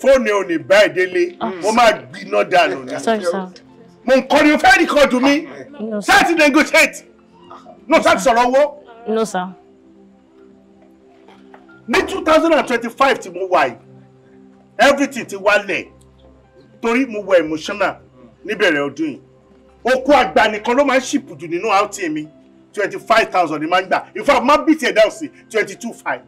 [SPEAKER 1] Fóònù ò ní bá ìdílé, wọ́n máa gbiná dànù ní.
[SPEAKER 16] Sorry, sir.
[SPEAKER 1] Mo ń kọ́ ni o fẹ́ rìkọ́dù mi.
[SPEAKER 16] No, sir.
[SPEAKER 1] Ṣáà ti negotiate. No, ṣáà ti sọ̀rọ̀ owó.
[SPEAKER 16] No, sir.
[SPEAKER 1] Ní 2025 tí mo wà yìí, everything ti wálẹ̀ torí mo wà emotional níbẹ̀rẹ̀ ọdún yìí. Oko àgbà nìkan ló máa ń ṣìpù jù nínú outing mi. 25,000 ni máa ń gbà. In fact, máa beat ẹ̀ down sí 22,500.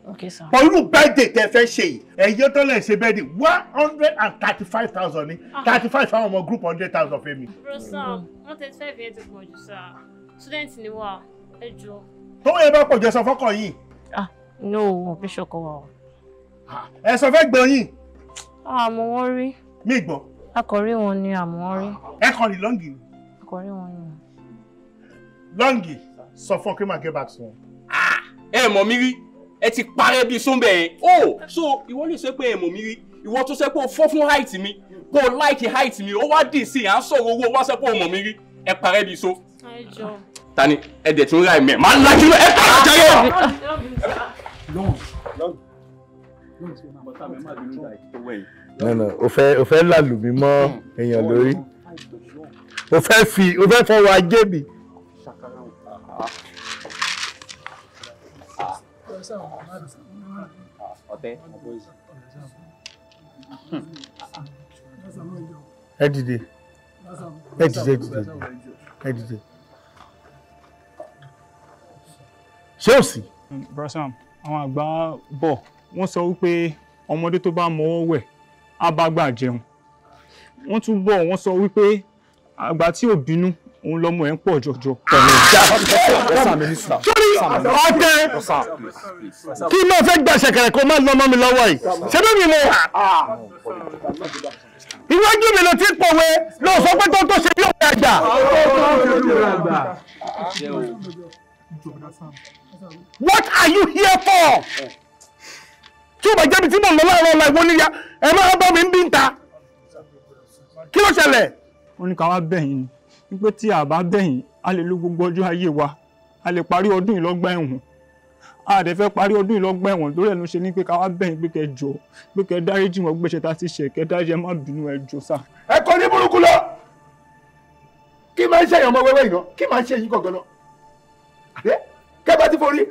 [SPEAKER 16] Okay, sir.
[SPEAKER 1] But irú birthday tẹ́ fẹ́ ṣe yìí, ẹ̀yọ́ tó lè ṣe birthday 135,000 ni. 35 fáwọn ọmọ group 100,000 fẹ́ mi.
[SPEAKER 16] Bro, sir, 135 yẹn ti pọ̀ jù, sir. Student ni wà, ẹ jọ̀ọ́.
[SPEAKER 1] Tó yẹ bá pọ̀ jẹ́ sọ fọ́kàn yìí.
[SPEAKER 16] No, Bishop wa.
[SPEAKER 1] Ẹ sọ fẹ́ gbọ́n yìí.
[SPEAKER 16] Àmọ́ wọ́n rí.
[SPEAKER 1] Mi gbọ́.
[SPEAKER 16] Akọ̀rí wọn ni àmọ́ wọ́n rí.
[SPEAKER 1] Ẹ kàn ní lọ́ngì ni.
[SPEAKER 16] Akọ̀rí wọn ni.
[SPEAKER 1] Lọ́ngì sọ fún kí n máa get back soon.
[SPEAKER 10] Ẹ mọ̀ mi rí. Ẹ ti parẹ́ bí sóńbẹ̀ yẹn. Oh, so ìwọ lè ṣe pé ẹ mọ̀ mi rí. Ìwọ tó ṣe pé o fọ́ fún height mi. Kó o like height mi. Ó wá dì sí à ń sọ̀rọ̀ owó wá ṣe pé o mọ̀ mi rí. Ẹ parẹ́ bí so. Tani ẹ̀dẹ̀ tún ra ẹ̀mẹ́ máa ń lajú ẹ̀ kọ́ra jayé.
[SPEAKER 17] No, o fẹ́ lálù mí mọ́ èèyàn lórí. O fẹ́ fọwọ́ ajé mi. Ẹ dìde. Ṣé o sì?
[SPEAKER 6] Brasam, àwọn àgbà bọ̀ wọ́n sọ wípé ọmọdé tó bá mọwọ́ wẹ̀ á bá gbà jẹun. Wọ́n tún bọ̀ wọ́n sọ wípé àgbà tí ò bínú òun lọ́mọ ẹ̀ ń pọ̀ jọjọ.
[SPEAKER 17] Ọ̀tẹ̀ kí ló fẹ́ gbà ṣẹ̀kẹ̀rẹ̀ kó má lọ́mọ mi lọ́wọ́ yìí ṣé bí mi mọ̀ iwájú mi ló ti pòwe ló sọ pé tó ṣe bí òun àgbà. What are you here for? Tí o bá jẹ́bi tí mo lọ láàárọ̀ ọ̀la ìwọ níyà ẹ máa bọ́ mi ń bí ń ta. Kí ló ṣẹlẹ̀?
[SPEAKER 6] Wọ́n ní ká wá bẹ̀yìn ni wípé tí a bá bẹ̀yìn a lè lo gbogbo ọjọ́ ayé wa a lè parí ọdún ìlọ́gbà ẹ̀wọ̀n a dẹ̀ fẹ́ parí ọdún ìlọ́gbà ẹ̀wọ̀n lórí ẹ̀ ló ṣe ní pé ká wá bẹ̀yìn pé kẹ́ jọ pé kẹ́ dáríjì wọ́n gbéṣẹ́ tá ti ṣe kẹ́ dáríjì ẹ má bínú ẹ jọ sá.
[SPEAKER 17] Ẹ kọ́ ní burúkú lọ kí máa ń ṣe èèyàn ọmọ wẹ́wẹ́ ìná kí máa ń ṣe yín gangan náà kẹ́ bá ti forí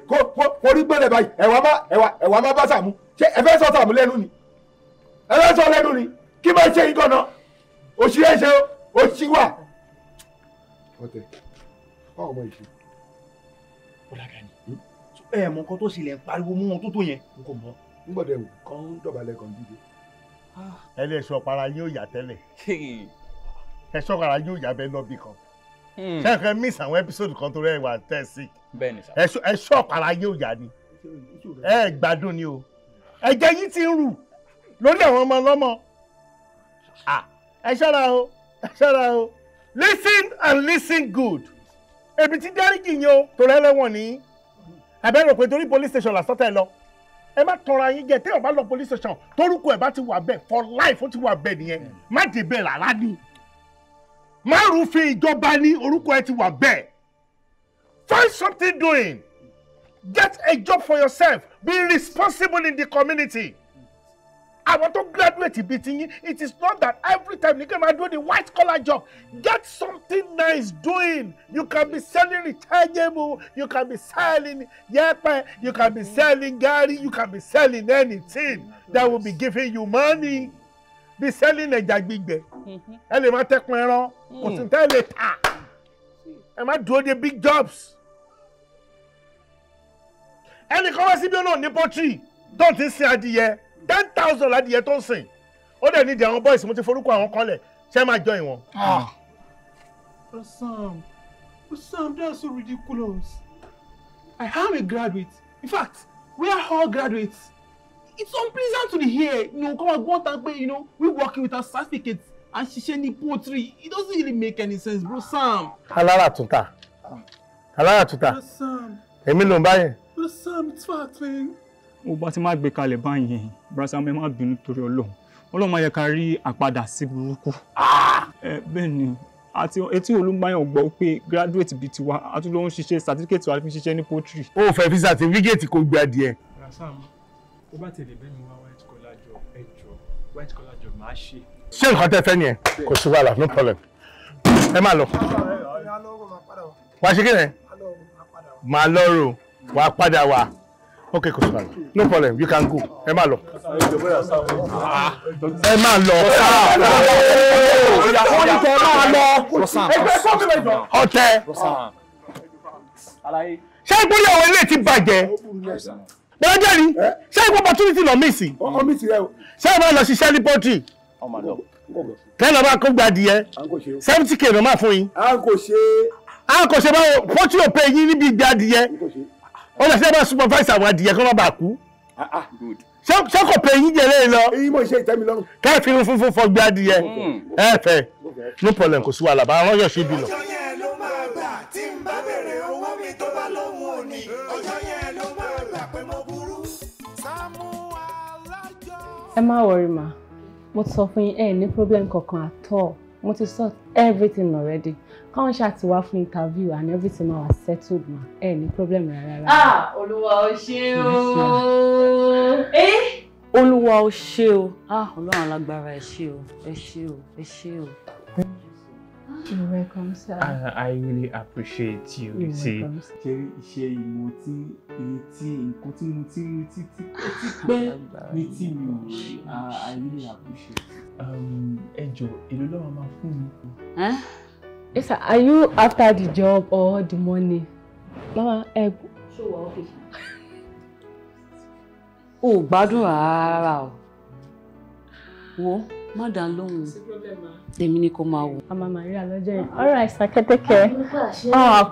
[SPEAKER 17] gbẹ́lẹ̀ báyìí ẹ̀wà má bá Sàámú ṣé ẹ fẹ́ sọ Sàámú lẹ́nu ni ẹ fẹ́ sọ lẹ́nu ni kí máa ń ṣe yín gangan òṣì ẹ̀ ṣe òṣì wà. Ọ̀tẹ̀ báwo mọ ìṣe.
[SPEAKER 4] Ọlágani ẹ mọ nǹkan tó ṣẹlẹ̀ ń pariwo mú wọn tó yẹn.
[SPEAKER 17] N kò mọ nígbàdàn ẹ̀wò kan ń dọ̀bálẹ̀ kan dìde. Ẹlẹ́sọ̀ para yóò yà tẹ́lẹ̀ ẹ̀ṣọ́ para yóò yà bẹ́ẹ̀ lọ́bì kan ṣé ẹ kàn miss àwọn episode kan tó rẹ̀ wà tẹ̀sí ẹ̀ṣọ́ para yóò yà ni ẹ gbádùn ni o ẹ̀jẹ̀ yìí ti ń rù lórí àwọn ọmọ ọlọ́mọ ẹ ṣọ́ra o listen and listen good ebi ti dáríjì yín o tó rẹ́lẹ́wọ̀n ní abẹ́rẹ́ pé torí police station làsọ́tẹ̀ lọ ẹ má tọrọ ayín jẹ téèyàn bá lọ police station torúkọ ẹ bá ti wà bẹ́ẹ̀ for life ó ti wà bẹ́ẹ̀ nìyẹn má débẹ̀ rárá ni má rúfin ìjọba ní orúkọ ẹ ti wà bẹ́ẹ̀ find something doing get a job for yourself be responsible in the community. Àwọn tó graduate bíi ti yín it is not that every time you can do the white collar job get something nice doing you can be selling rechargeable you can be selling yepe you can be selling garri you can be selling anything that will be giving you money be selling ẹja gbígbẹ ẹ lè máa tẹkun ẹran kò sí tẹ́ lè tà ẹ má dúró de big jobs ẹnì kan wá síbi náà ní pọ́tírì tó ti ń sin adìyẹ 10,000 ládìyẹ tó ń sìn ó dẹ̀ nídìí àwọn boys mo ti forúkọ àwọn kan lẹ̀ ṣé máa join wọn.
[SPEAKER 3] Sam, that's so ridiculous. I am a graduate. In fact, we are all graduates. It's unpleasant to hear, come and go and pay, we working with our certificates and shisheni poetry. It doesn't really make any sense, bro Sam.
[SPEAKER 17] Alára tuta.
[SPEAKER 3] Bro Sam.
[SPEAKER 17] Èmi ló ń bá yẹn.
[SPEAKER 3] Bro Sam, it's fact, man.
[SPEAKER 6] Ó bá ti máa gbé kalẹ̀ báyìí Brasam ẹ má bínú torí Ọlọ́run máa yẹ ká rí àpadà sí burúkú. Bẹ́ẹ̀ ni àti etí olúmọ̀yàn gbọ́ pé graduate bíi tiwa àtúndò ń ṣiṣẹ́ certificate wa fi ṣiṣẹ́ ní poultry.
[SPEAKER 17] Ó fẹ́ fi certificate kó gbé adìẹ.
[SPEAKER 3] Brasam ó bá tẹ̀lé bẹ́ẹ̀ ni wá white collar job ẹ jọ white collar job máa ṣe.
[SPEAKER 17] Ṣé nǹkan tẹ́ fẹ́ nìyẹn? Kò sí wàhálà no problem. Ẹ máa lọ. Wá ṣe kí ni? Máa lọ rò wá padà wá. Okay, Kosman. No problem. You can go. Ẹ máa lọ. Ẹ máa lọ. Ọ̀tẹ̀. Ṣé ìpínlẹ̀ àwọn ilé ti bàjẹ́? Bẹ́ẹ̀ jẹ́ ni. Ṣé ìpínlẹ̀ opportunity lọ mí sí? Ṣé ẹ máa lọ ṣiṣẹ́ ní pọ́tì? Kẹ́ lọ máa kó gba adìyẹ. 70k ló máa fún yín. À ń kò ṣe báwo pọ́tì ò pé yín níbi ìgbà adìyẹ. Ó lè ṣe bá supervisor àwọn adìyẹ kó má bàa kú. Ṣé kò pé yín jẹ lẹ́yìn lọ?
[SPEAKER 11] Èyí mo ṣe ìtẹ́mi lọ́rùn.
[SPEAKER 17] Kẹ́ fi irun funfun fọ gbé adìyẹ. Ẹ fẹ́ no problem kò sí wàhálà bá wọn yọ̀ ṣe bí lọ.
[SPEAKER 1] Ọjọ́ yẹn ló máa gbà tí n bá bèrè owó mi tó bá lóhùn òní. Ọjọ́ yẹn ló máa gbà pé mo burú. Sàámú Alájọ.
[SPEAKER 7] Ẹ má worry ma, mo ti sọ fún yín ẹ ní problem kankan at all. Mo ti sort everything already. káwọn ṣáàtì wá fún interview and everything ma wà settled ma ní problem rárá.
[SPEAKER 18] Olúwa ó ṣé o.
[SPEAKER 7] Olúwa ó ṣé o. Ọlọ́run alágbára ẹ ṣé o, ẹ ṣé o, ẹ ṣé o.
[SPEAKER 18] You're welcome, sir.
[SPEAKER 5] I really appreciate you.
[SPEAKER 18] You're
[SPEAKER 5] See,
[SPEAKER 18] welcome, sir.
[SPEAKER 5] iṣẹ́ ìmọ̀ tí nǹkan tí mo ti retí pẹ́ retí mi ò rí. I really appreciate. Ẹ jọ̀ọ́, èló ló máa fún mi?
[SPEAKER 7] Yes, sir. Are you after the job or the money? Mama,
[SPEAKER 18] Show wa okay.
[SPEAKER 7] O gbádùn rárá o. Wo, má dá lóhùn. Èmi ni kò máa wò. Mama Maria lọ́jọ́ yẹn. All right, sir, take care.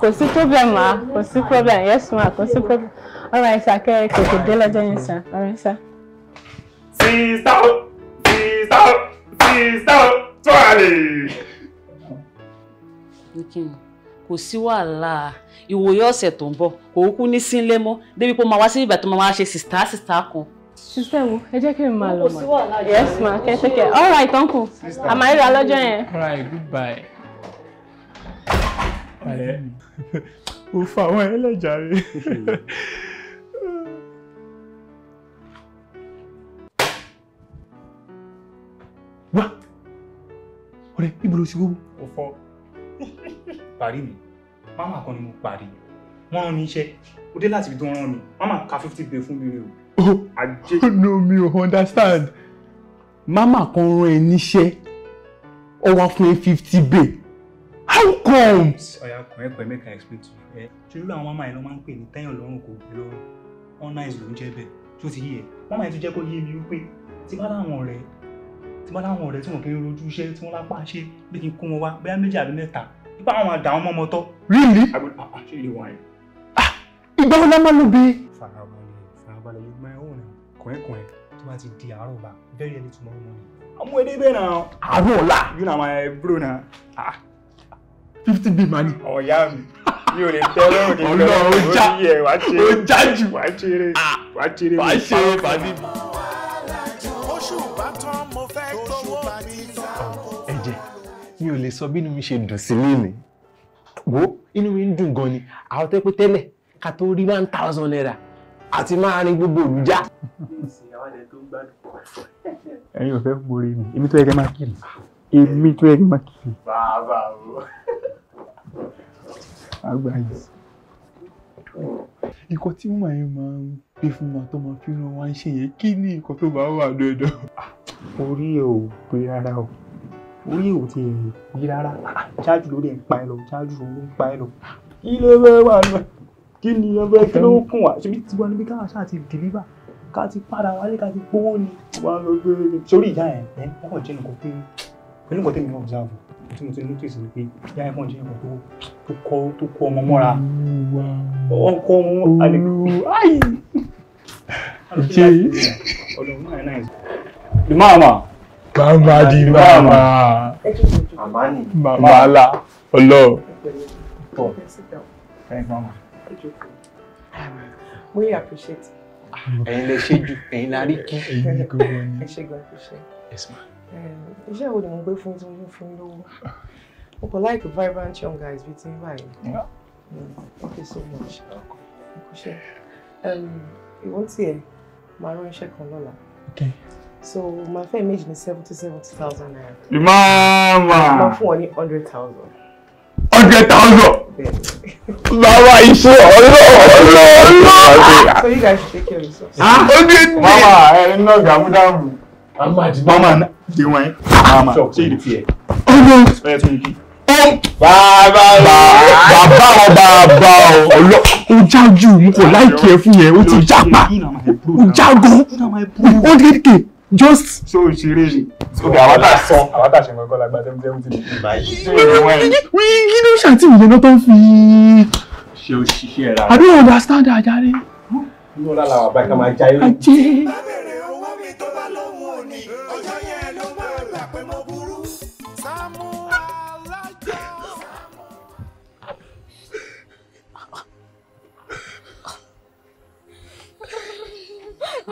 [SPEAKER 7] Kò sí problem ma, kò sí problem. Yes ma, kò sí problem. All right, sir, kẹ̀kẹ́ dé lọ́jọ́ yẹn, sir. All right, sir.
[SPEAKER 5] Sister, Twali.
[SPEAKER 7] Kò sí wàhálà. Ìwòye ọ̀sẹ̀ tó ń bọ̀ kò kú ní sínlé mọ́ débi pé máa wá sí ìgbà tó máa ṣe sister kan. Sister wo, ẹ jẹ́ kí n máa lọ mọ́. Yes ma, take care. All right, uncle. A máa ríra lọ́jọ́ yẹn.
[SPEAKER 5] All right, goodbye. Ó fa àwọn ẹlẹ́jà rẹ̀. Wá! Ọ̀rẹ́, ibo ló ti wó? Ó fọ́. Parí mi. Máma kan ni mo parí. Wọ́n rán mi iṣẹ́. Ó dé láti ibi tó rán mi. Máma ka 50 pay fún mi rè o. No, mi ò understand. Máma kan rán ẹ níṣẹ́. Ó wá fún ẹ 50 pay. How come? Ọ̀yà kan ẹ̀kọ́ make I explain to you. Ṣé irú àwọn máma yẹn ló máa ń pè ní tẹ́yàn lọ́rùn kò gbé lọ́rùn? Wọ́n náà ló ń jẹ́ bẹ́ẹ̀. Ṣó ti yé ẹ? Máma yẹn tún jẹ́ kó yé mi wípé tí bá láwọn ọ̀rẹ́ tí wọ́n kì í rojú iṣẹ́ tí wọ́n lápá ṣe bí kí n kó wọn wá bóyá 2 àbí 3 nípa àwọn àdá wọn mọ́mọ́ tọ́. Really? Ṣé ilé wọn yẹn? Ìgbà wo la máa lò bí? Farabalẹ̀ yóò máa ń wọ̀n kọ̀ẹ́kọ̀ẹ́ tó bá ti di àárọ̀ bá very early tomorrow morning. Àwọn èdè bẹ́ẹ̀ náà. Àárọ̀ ọ̀la. You na my bro na. 50 bíi màá ní. Ọ̀ya mi ò lè tẹ́ lọ́rùn kí n tẹ́ lọ́rùn ó yẹ wàá ṣeré. Ó jájú. Wàá ṣeré. Wàá ṣeré pàdé.
[SPEAKER 1] Oṣù bá tán mo fẹ́ gbowó mi tán.
[SPEAKER 4] Ẹ̀jẹ̀ mi ò lè sọ bí inú mi ṣe dùn sí lónìí. Wo inú mi ń dùn gan ni àwọn tó pé tẹ́lẹ̀ ká tó rí 1,000 naira àti máa rin gbogbo olùjá.
[SPEAKER 5] Ẹ̀yin ò fẹ́ borí mi èmi tó yẹ kẹ́ máa kiri èmi tó yẹ kẹ́ máa kiri.
[SPEAKER 1] Bàbá o.
[SPEAKER 5] Àgbà yìí. Nǹkan tí wọ́n máa ń gbé fún wa tó máa fi ràn wá ń ṣe yẹn kí ni nǹkan tó bá wà dandan. Orí ò pé rárá o. Orí ò ti pé rárá. Ṣáájú lórí ẹ̀ ń pa ẹ lọ. Ṣáájú lórí ń pa ẹ lọ. Kí ló fẹ́ wà lọ? Kí ni ẹ fẹ́ kí ló kún wa? Ṣé tí wọ́n níbi káwọn ṣáà ti deliver? Ká ti padà wálé ká ti gbówó ni. Wọ́n lọ gbé sórí ìyá ẹ̀ wọ́n kàn jẹ́ nǹkan pé pẹ̀lú nǹkan tẹ̀mí náà observe tí mo ti notice ni pé ìyá ẹ̀ kàn jẹ́ nǹkan tó kọ́ ọmọ mọ́ra. Ọkọ ọmọ ayi. Jẹ́ ọ̀dọ̀ náà náà. Di mama. Mama di mama.
[SPEAKER 1] Mama ni.
[SPEAKER 5] Mama la. Ọlọ. Thank mama.
[SPEAKER 18] We appreciate it.
[SPEAKER 4] Ẹ̀yin lè ṣe jù, ẹ̀yin la rí kí.
[SPEAKER 5] Ẹ̀yin kò wọ́n ni.
[SPEAKER 18] Ẹ ṣé gan, ẹ ṣé.
[SPEAKER 4] Yes ma.
[SPEAKER 18] Iṣẹ́ wo ni mo gbé fún tí mo fún lówó? Mo kò like vibrant young guys bíi tí ń báyìí. Thank you so much. Ìwọ́n tiẹ̀ máa rán iṣẹ́ kan lọ́la.
[SPEAKER 5] Okay.
[SPEAKER 18] So máa fẹ́ méjì ní 70,000 naira.
[SPEAKER 5] Mama.
[SPEAKER 18] Máa fún wọn ní 100,000.
[SPEAKER 5] 100,000. Bàbá iṣẹ́ ọlọ́ọ̀lọ́.
[SPEAKER 18] So you guys should take care of yourselves.
[SPEAKER 5] Mama, ẹni náà gàmúdàmù. Mama, di wọn. Mama, ṣé ìdí fi ẹ̀? Ọ̀yẹ́ tún kí. Bàbá ọlọ́. Ó jájú, mo kò láìkí ẹ fún yẹn, ó ti jápa. Ó jágọ́. Ó dédé. Just. So ìṣeré ni. Ok, àwọn tá ṣe mọ́kọ́ lágbá tẹ́mú ti lè fi báyìí. Kí ló ṣàtì ìyẹn náà tó ń fi. Ṣé o ṣiṣẹ́ ra? I don't understand àjáde.
[SPEAKER 4] Ní ọ̀la làwọn àbáyé ká máa jayé.
[SPEAKER 5] Ajé.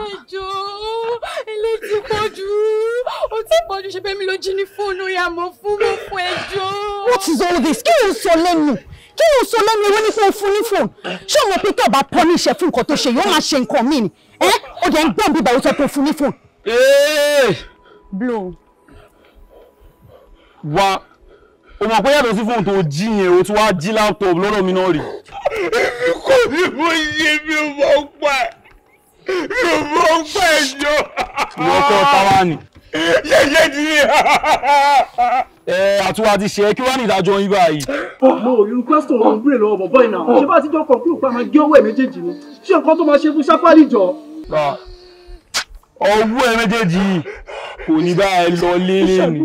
[SPEAKER 15] Ẹjọ́ ilé ti pọ̀ jù ó ti pọ̀ jù ṣe bẹ́ẹ̀ mi ló jí ní fóònù ya mọ̀ fún ẹjọ́.
[SPEAKER 9] What is all this? Kí ló ń sọ lẹ́nu? Kí ló ń sọ lẹ́nu ewé ní fún fún ní fóònù? Ṣé o mọ̀ pé tó bá pọ́ ní iṣẹ́ fún nǹkan tó ṣe yóò máa ṣe nǹkan míì ni? Ó jẹ́ ń gbọ́n bíbá ó sọ pé fún ní fóònù. Blow.
[SPEAKER 5] Wá o mọ̀ pé yàtọ̀ sí fóònù tó jí yẹn o tún wá jí laptop lọ́dọ̀ mi náà rí.
[SPEAKER 17] Kò ní mo yé mi ò mọ̀ pa mi ò mọ̀ pa ẹ̀jọ̀.
[SPEAKER 5] Ìwọ kọ́ táwa ni.
[SPEAKER 17] Yẹ́yẹ́ ti yẹ.
[SPEAKER 5] Àtúwà ti ṣe kí wá ní ìdájọ́ yín báyìí.
[SPEAKER 19] Mo irú question wọn ń bèrè lọ́wọ́ bọ̀bọ́ ìnà. Ṣé bá ti jọ conclude pé a máa gé owó ẹ̀ méjèèjì ni? Ṣé nǹkan tó máa ṣe fún Ṣáfárì jọ?
[SPEAKER 5] Ọwọ́ ẹ méjèèjì yìí kò ní bá ẹ lọ lélẹ̀ ni.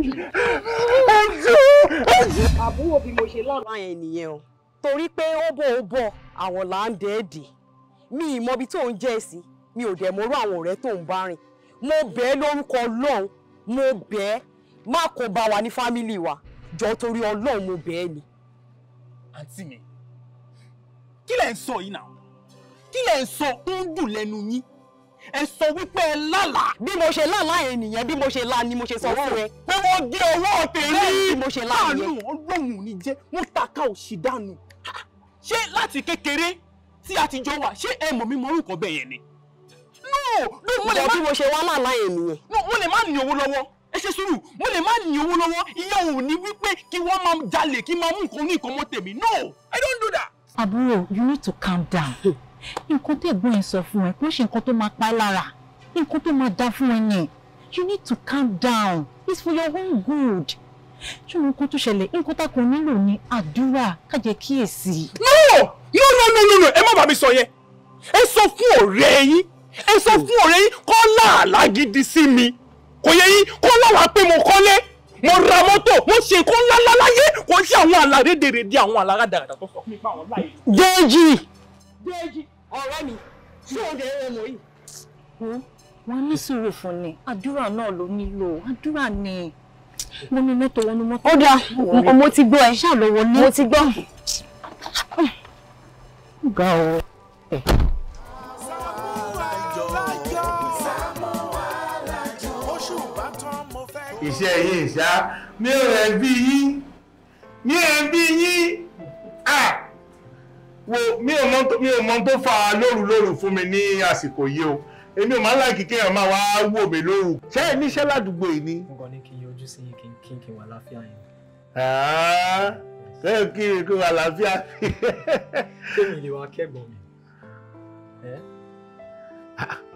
[SPEAKER 20] Àbúrò bí mo ṣe lánàá yẹn nìyẹn o. Torí pé ó bọ̀ àwọn là ń dẹ́ẹ̀dẹ̀. Mi ì mọbi tó ń jẹ́ sí, mi ò dẹ̀ mọ́rú àwọn ọ̀rẹ́ tó ń bá rìn. Mo bẹ̀ ẹ́ lórúkọ Ọlọ́run, mo bẹ̀ ẹ́ má kó bá wa ní fámìlì wa. Jọ torí Ọlọ́run mo bẹ̀ ẹ́ ni.
[SPEAKER 10] Àǹtí mi, kí lẹ̀ ń sọ yìí náà? Kí lẹ̀ ń sọ tó ń dùn lẹ́nu yín? Ẹ sọ wípé ẹ lálàá.
[SPEAKER 20] Bí mo ṣe lálàá yẹn nìyẹn, bí mo ṣe lá ni mo ṣe sọ fún ẹ.
[SPEAKER 10] Pé wọ́n gé owó tèmi.
[SPEAKER 20] Bí mo ṣe lá nìyẹn.
[SPEAKER 10] Àánú Ọlọ́run ní jẹ́, wọ́n taka òṣì dànù. Ṣé láti kékeré tí a ti jọ wà, ṣé ẹ mọ̀ mi mọ orúkọ bẹ́ẹ̀ yẹn ni? No, mo lè má.
[SPEAKER 20] Bí mo ṣe wá lálàá yẹn nìyẹn.
[SPEAKER 10] No, mo lè má ní owó lọ́wọ́. Ẹ ṣe sùúrù, mo lè má ní owó lọ́wọ́. Ìyẹn ò ní wípé kí wọ́n máa jalè, kí máa mú nǹkan ní nǹkan mọ́ tèmi. No, I don't do that.
[SPEAKER 9] Àbúrò, you need to calm down. Nǹkan tó ẹ̀gbọ́n ẹ̀ sọ fún ẹ kò ṣe nǹkan tó máa pa lára. Nǹkan tó máa dá fún ẹ yẹn. You need to calm down. It's for your own good. Ṣùgbọ́n nǹkan tó ṣẹlẹ̀, nǹkan tá kò nílò ní àdúrà ká jẹ́ kíyèsí.
[SPEAKER 10] No! Ẹ má bá mi sọ yẹn. Ẹ sọ fún ọ̀rẹ́ yín. Ẹ sọ fún ọ̀rẹ́ yín kó láàlá gidi sí mi. Kò yẹ yín kó láwàá pé mo kọ́lé. Mo ra mọ́tò, mo ṣe nǹkan ńlá láyé. Kò sí àwọn àlà rédèrèdè àwọn àlà rádaràdà tó sọ fún mi pé àwọn láyé.
[SPEAKER 20] Déjì, ọ̀rẹ́ mi, ṣé o dẹ̀ ẹ̀ mọ̀ yìí?
[SPEAKER 9] Wọ́n ní sùúrù fún ni. Àdúrà náà ló nílò. Àdúrà ni. Mo ní mọ́tò wọn ní mọ́tò.
[SPEAKER 20] Ó dáa, mo ti gbọ́ ẹ.
[SPEAKER 9] Ṣáà lọ wọlé.
[SPEAKER 20] Mo ti gbọ́.
[SPEAKER 9] Ga o.
[SPEAKER 17] Iṣẹ́ yìí ṣá mi ò rẹ̀ bí yín wo mi ò mọ tó fa lóru fún mi ní àsìkò yìí o èmi ò máa ń láìkí kéèyàn máa wá wò mí lóru ṣé ẹ níṣẹ́ ládùúgbò yìí ni.
[SPEAKER 21] mo kàn ní kí n yọjú sí kí n wà láfíà yẹn.
[SPEAKER 17] ṣé kí n wà láfíà.
[SPEAKER 21] kémi lè wá kẹ́gbọ̀n mi.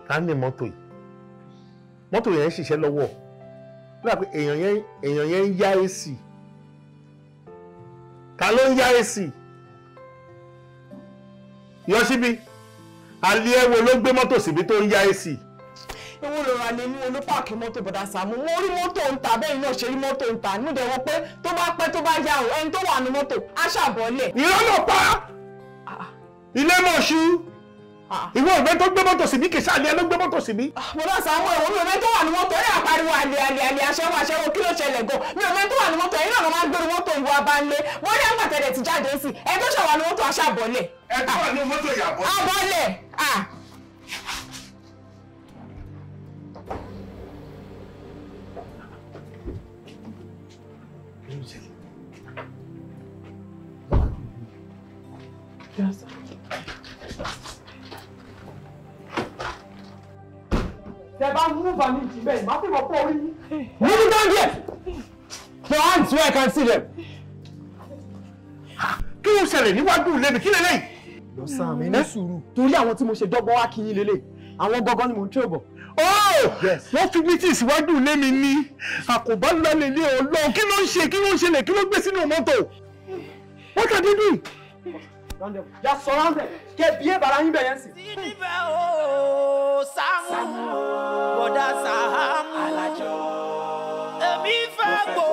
[SPEAKER 17] ká ní mọ́tò yẹn ń ṣiṣẹ́ lọ́wọ́ nígbà pé èèyàn yẹn ń yá AC ta ló ń yá AC yọ síbi alẹ́ ẹ̀wò ló gbé mọ́tò síbi tó ń yá AC.
[SPEAKER 9] Ewo ló ra lè ní olúpàkì mọ́tò bọ̀dá Sàámú mo rí mọ́tò ń ta bẹ́ẹ̀ náà ṣe rí mọ́tò ń ta nídẹ̀ wọ́n pé tó bá pẹ́ tó bá yá o ẹni tó wà ní mọ́tò á ṣàbọ̀lẹ̀.
[SPEAKER 17] ìrọ́lọ́ pa ilé mọ̀ṣú ìwọ ìwé tó gbé mọ́tò síbi kì í ṣàlẹ́ ló gbé mọ́tò síbi.
[SPEAKER 9] bọ̀dá Sàámú ẹ̀wọ̀n mi ò mẹ́ tó wà ní mọ́tò ẹ̀yà pariwo àlè aṣẹ́wó kí ló ṣẹlẹ̀ gan mi ò mẹ́ tó wà ní mọ́tò ẹ̀yìn náà ló máa ń gbé mọ́tò ìwọ abánlé bóyá àgbàtẹ̀rẹ̀ ti jáde sí ẹ tó ṣàwà ní mọ́tò aṣàbọ̀lẹ̀.
[SPEAKER 17] ẹ tó wà ní mọ́tò ìyàbọ̀.
[SPEAKER 9] abọ́lẹ̀
[SPEAKER 19] Tẹ́ bá mú bàmí jì bẹ́ẹ̀ má fi wọ́n pọ̀ orí yín.
[SPEAKER 9] Move down there! Your hands where I can see them.
[SPEAKER 17] Kí ló ṣẹlẹ̀ níwájú ilé mi? Kí lè lẹ́yìn?
[SPEAKER 19] Lọ sáà mi ní sùúrù. Torí àwọn tí mo ṣe dọ́gbọ́n wá kí yín lélẹ̀. Àwọn gangan ni mò ń tírò bọ̀.
[SPEAKER 17] Wọ́n fi mítì síwájú ilé mi ní àkóbá ńlá lè ní ọlọ́run. Kí ló ń ṣe? Kí ló ń ṣẹlẹ̀? Kí ló gbé sínú mọ́tò? What are they doing?
[SPEAKER 19] Just surround them. Kẹ́ bí èbàrà yín bẹ̀rẹ̀ sí.
[SPEAKER 2] Níbẹ̀ o Sàámú bọ̀dá Sàámú Alájọ èmi fẹ́ gbó.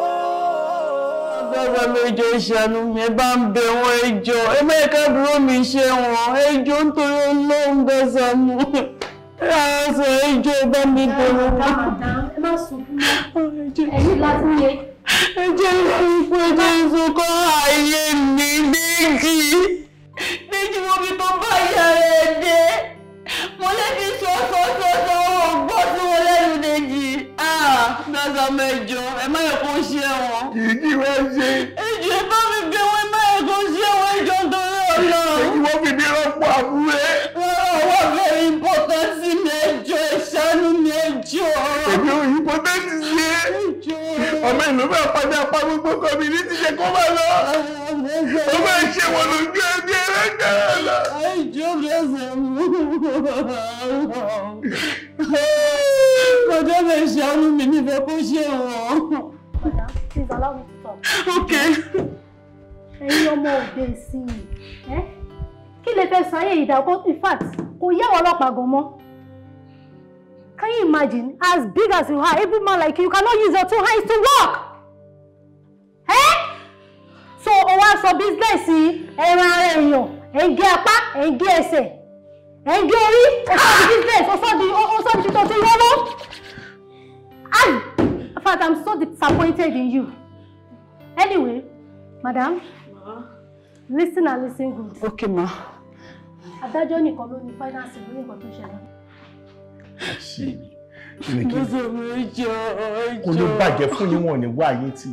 [SPEAKER 22] Bàbá mi ẹjọ́ ìṣàánú mi ẹ bá ń bẹ wọn ẹjọ́ ẹ mẹ́ẹ̀ká dúró mi ṣe wọn ẹjọ́ nítorí Ọlọ́run bẹ Sàámú ẹ sọ ẹjọ́ bá mi bẹ wọn.
[SPEAKER 16] Ẹ má sunkún mọ́ ẹ̀yìn láti yẹ.
[SPEAKER 22] Ẹjọ́ ìsunkún ayé mi méjì. Méjì wo bí tó bá ìyá rẹ̀ dé. Mo lè fi sọ́sọ́ gbọ́ sí wọn lẹ́nu Dèjì. Gbàgbà mẹ́jọ, ẹ má yẹ kó ṣe wọn.
[SPEAKER 17] Ìdí wọ́n ṣe.
[SPEAKER 22] Ẹjọ́ ẹ bá
[SPEAKER 17] ìlú bẹ́ẹ̀ padà pa gbogbo community ṣe kó máa lọ. Ó máa ṣe wọ́n lójú ẹbí ẹlẹ́gbẹ̀rẹ̀ lọ.
[SPEAKER 22] Ẹjọ́ bẹ̀sẹ̀ mú. Ọjọ́ bẹ̀ ṣàánú mi nífẹ̀ẹ́ kó ṣe wọ́n.
[SPEAKER 8] Madam, please allow me to talk.
[SPEAKER 22] Okay.
[SPEAKER 8] Ẹ̀yin ọmọ òde ìsìn yìí. Kí lè fẹ́ sọ ayé ìdàgbọ́? In fact, kò yẹ wọ́n ọlọ́pàá gan mọ́. Can you imagine, as big as you are, every man like you cannot use your 2 hands to walk? So, o wá sọ business ẹran ara èèyàn, ẹ̀ ń gé apá, ẹ̀ ń gé ẹsẹ̀, ẹ̀ ń gé orí, o sọ di business, o sọ di tó ti rọ́lọ́. In fact, I'm so disappointed in you. Anyway, madam, listen and listen good.
[SPEAKER 22] Okay, ma.
[SPEAKER 8] Adájọ́ nìkan ló ní finance lórí nǹkan tó ṣẹlẹ̀.
[SPEAKER 17] Kò lè bàjẹ́ fún yín wọn ní wá ayé tí.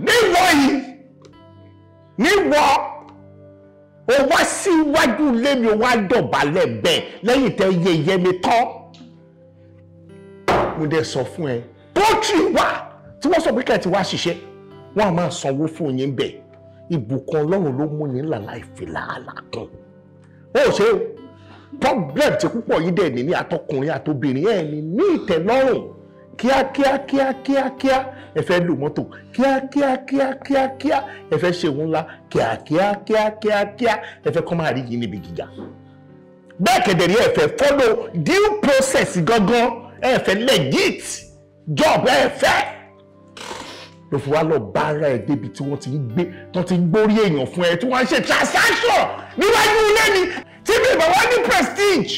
[SPEAKER 17] Níwọ̀ yìí, níwọ̀, o wá síwájú ilé mi, o wá dọ̀bálẹ̀ bẹ́ẹ̀ lẹ́yìn tẹ́ yẹ̀yẹ́ mi tán. Mo dẹ̀ sọ fún ẹ, pọ́tì wà tí wọ́n sọ pé kẹ́ ẹ ti wá ṣiṣẹ́, wọ́n á máa sanwó fún yín bẹ́ẹ̀. Ìbùkún Ọlọ́run ló mú ní làlá ìfìlàlà kan. Ó ṣe problem tí púpọ̀ yìí dẹ̀ ní àtọkùnrin àtobìnrin ẹ̀ ní ìtẹ́lọ́rùn kíákíá ẹ fẹ́ lu mọ́tò kíákíá ẹ fẹ́ ṣe òun ńlá kíákíá ẹ fẹ́ kọ́ máa rí yìí níbi gíga. Bẹ́ẹ̀ kẹ̀dẹ̀rí ẹ fẹ́ follow due process gangan ẹ fẹ́ legit job ẹ fẹ́. Ló fi wá lọ bára ẹ débi tí wọ́n ti ń gbé tó ti ń gbórí èèyàn fún ẹ tí wọ́n ń ṣe transaction níwájú ilé ni tí mi ìbá wá ní prestige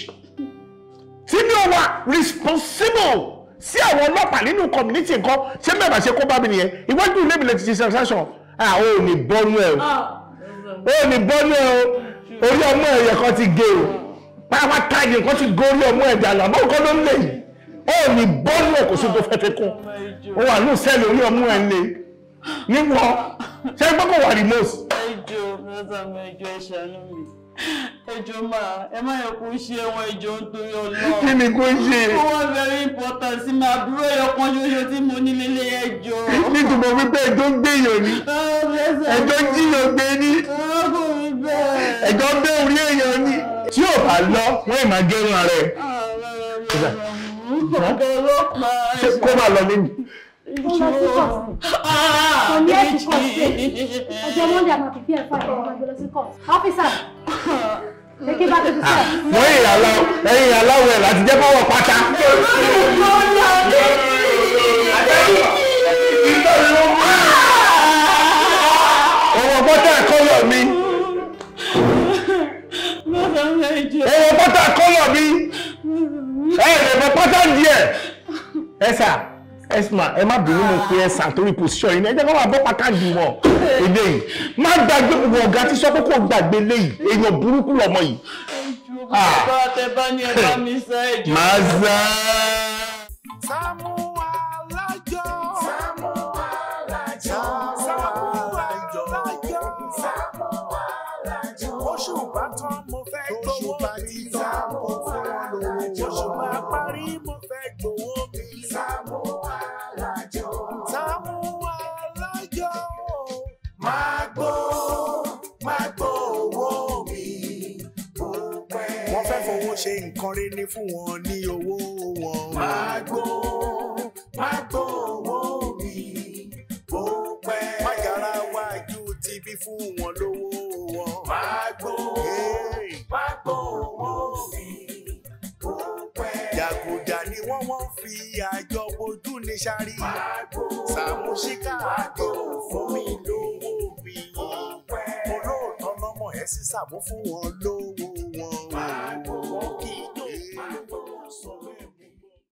[SPEAKER 17] tí mi ò wà responsible sí àwọn ọlọ́pàá nínú community nǹkan ṣé mẹ́bàá ṣe kó bá mi nìyẹn iwájú ilé mi lè ti ṣe transaction ò ní bọ́nú ẹ o orí ọmọ ẹ̀yẹ kan ti gé o pàápàá táyì kan ti górí ọmọ ẹ̀dá àlàbọ̀ nǹkan ló ń lè yìí ó ní bọ́ọ̀lù ẹ̀ kò sí tó fẹ́ kún ó wà ní sẹ́ẹ̀lì orí ọmú ẹ̀ lé níwọ̀ ṣé gbọ́kọ̀ wà remote.
[SPEAKER 22] Ẹjọ́ mẹ́ta mi ẹjọ́ ìṣàánú mi ẹjọ́ máa ẹ má yẹ kó ṣe ẹ̀wọ̀n ẹjọ́ nítorí Ọlọ́run.
[SPEAKER 17] Kí ni kó ṣe?
[SPEAKER 22] Ó wà very important sí mi àbúrò ẹ̀yọ̀kan ṣoṣo tí mo ní nílé ẹjọ́.
[SPEAKER 17] Nítorí wípé ẹjọ́ gbéyàn ni ẹjọ́ jíyàn gbé ní ẹjọ́ gbé orí èèyàn ni tí ò bá lọ wọ́n ì máa gẹ́rùn ara ẹ̀. Ṣé kó máa lọ nínú?
[SPEAKER 8] Ọjọ́ Monday àmà fífi ẹ̀fà ìjọba máa gbé lọ sí court. Officer, take it back to the cell.
[SPEAKER 17] Wọ́n ẹ̀yìn aláwọ̀ ẹ̀ láti jẹ́ báwọ̀ pátá. Ọwọ́ bọ́tà kọ́lọ̀ mi. Ọwọ́ bọ́tà kọ́lọ̀ mi. Ẹ̀rẹ̀ pátá díẹ̀. Ẹ̀sà ẹ má bínú mo pé ẹ̀sà torí position yìí ní ẹjẹ́ kọ́ máa bọ́ pàkàndì wọn èdè yìí má gbàgbé gbogbo ọ̀gá tí sọ pé kò gbàgbé léyìí èèyàn burúkú lọmọ yìí. Máa zá.
[SPEAKER 1] Sàámú Alájọ. Sàámú Alájọ. Sàámú Alájọ. Sàámú Alájọ. Oṣù bá tán mo fẹ́ gbowó mi. Sàámú Alájọ. Oṣù máa parí mo fẹ́ gbowó mi. Sàámú Alájọ. Sàámú Alájọ. Máa gbó owó mi. Wọ́n fẹ́ fowó ṣe nǹkan rere fún wọn ní owó wọn. Máa gbó owó mi. Bó pẹ́. Má yára wájú tibí fún wọn lówó wọn. Máa gbó owó mi. Bó pẹ́. Jàgùjà ni wọ́n fi àjọ bojú ní sáré. Sàámú Ṣíkà àjọ fún mi lówó mi. Olóòótọ́ lọ́mọ ẹ̀ sí Sàámú fún wọn lówó wọn.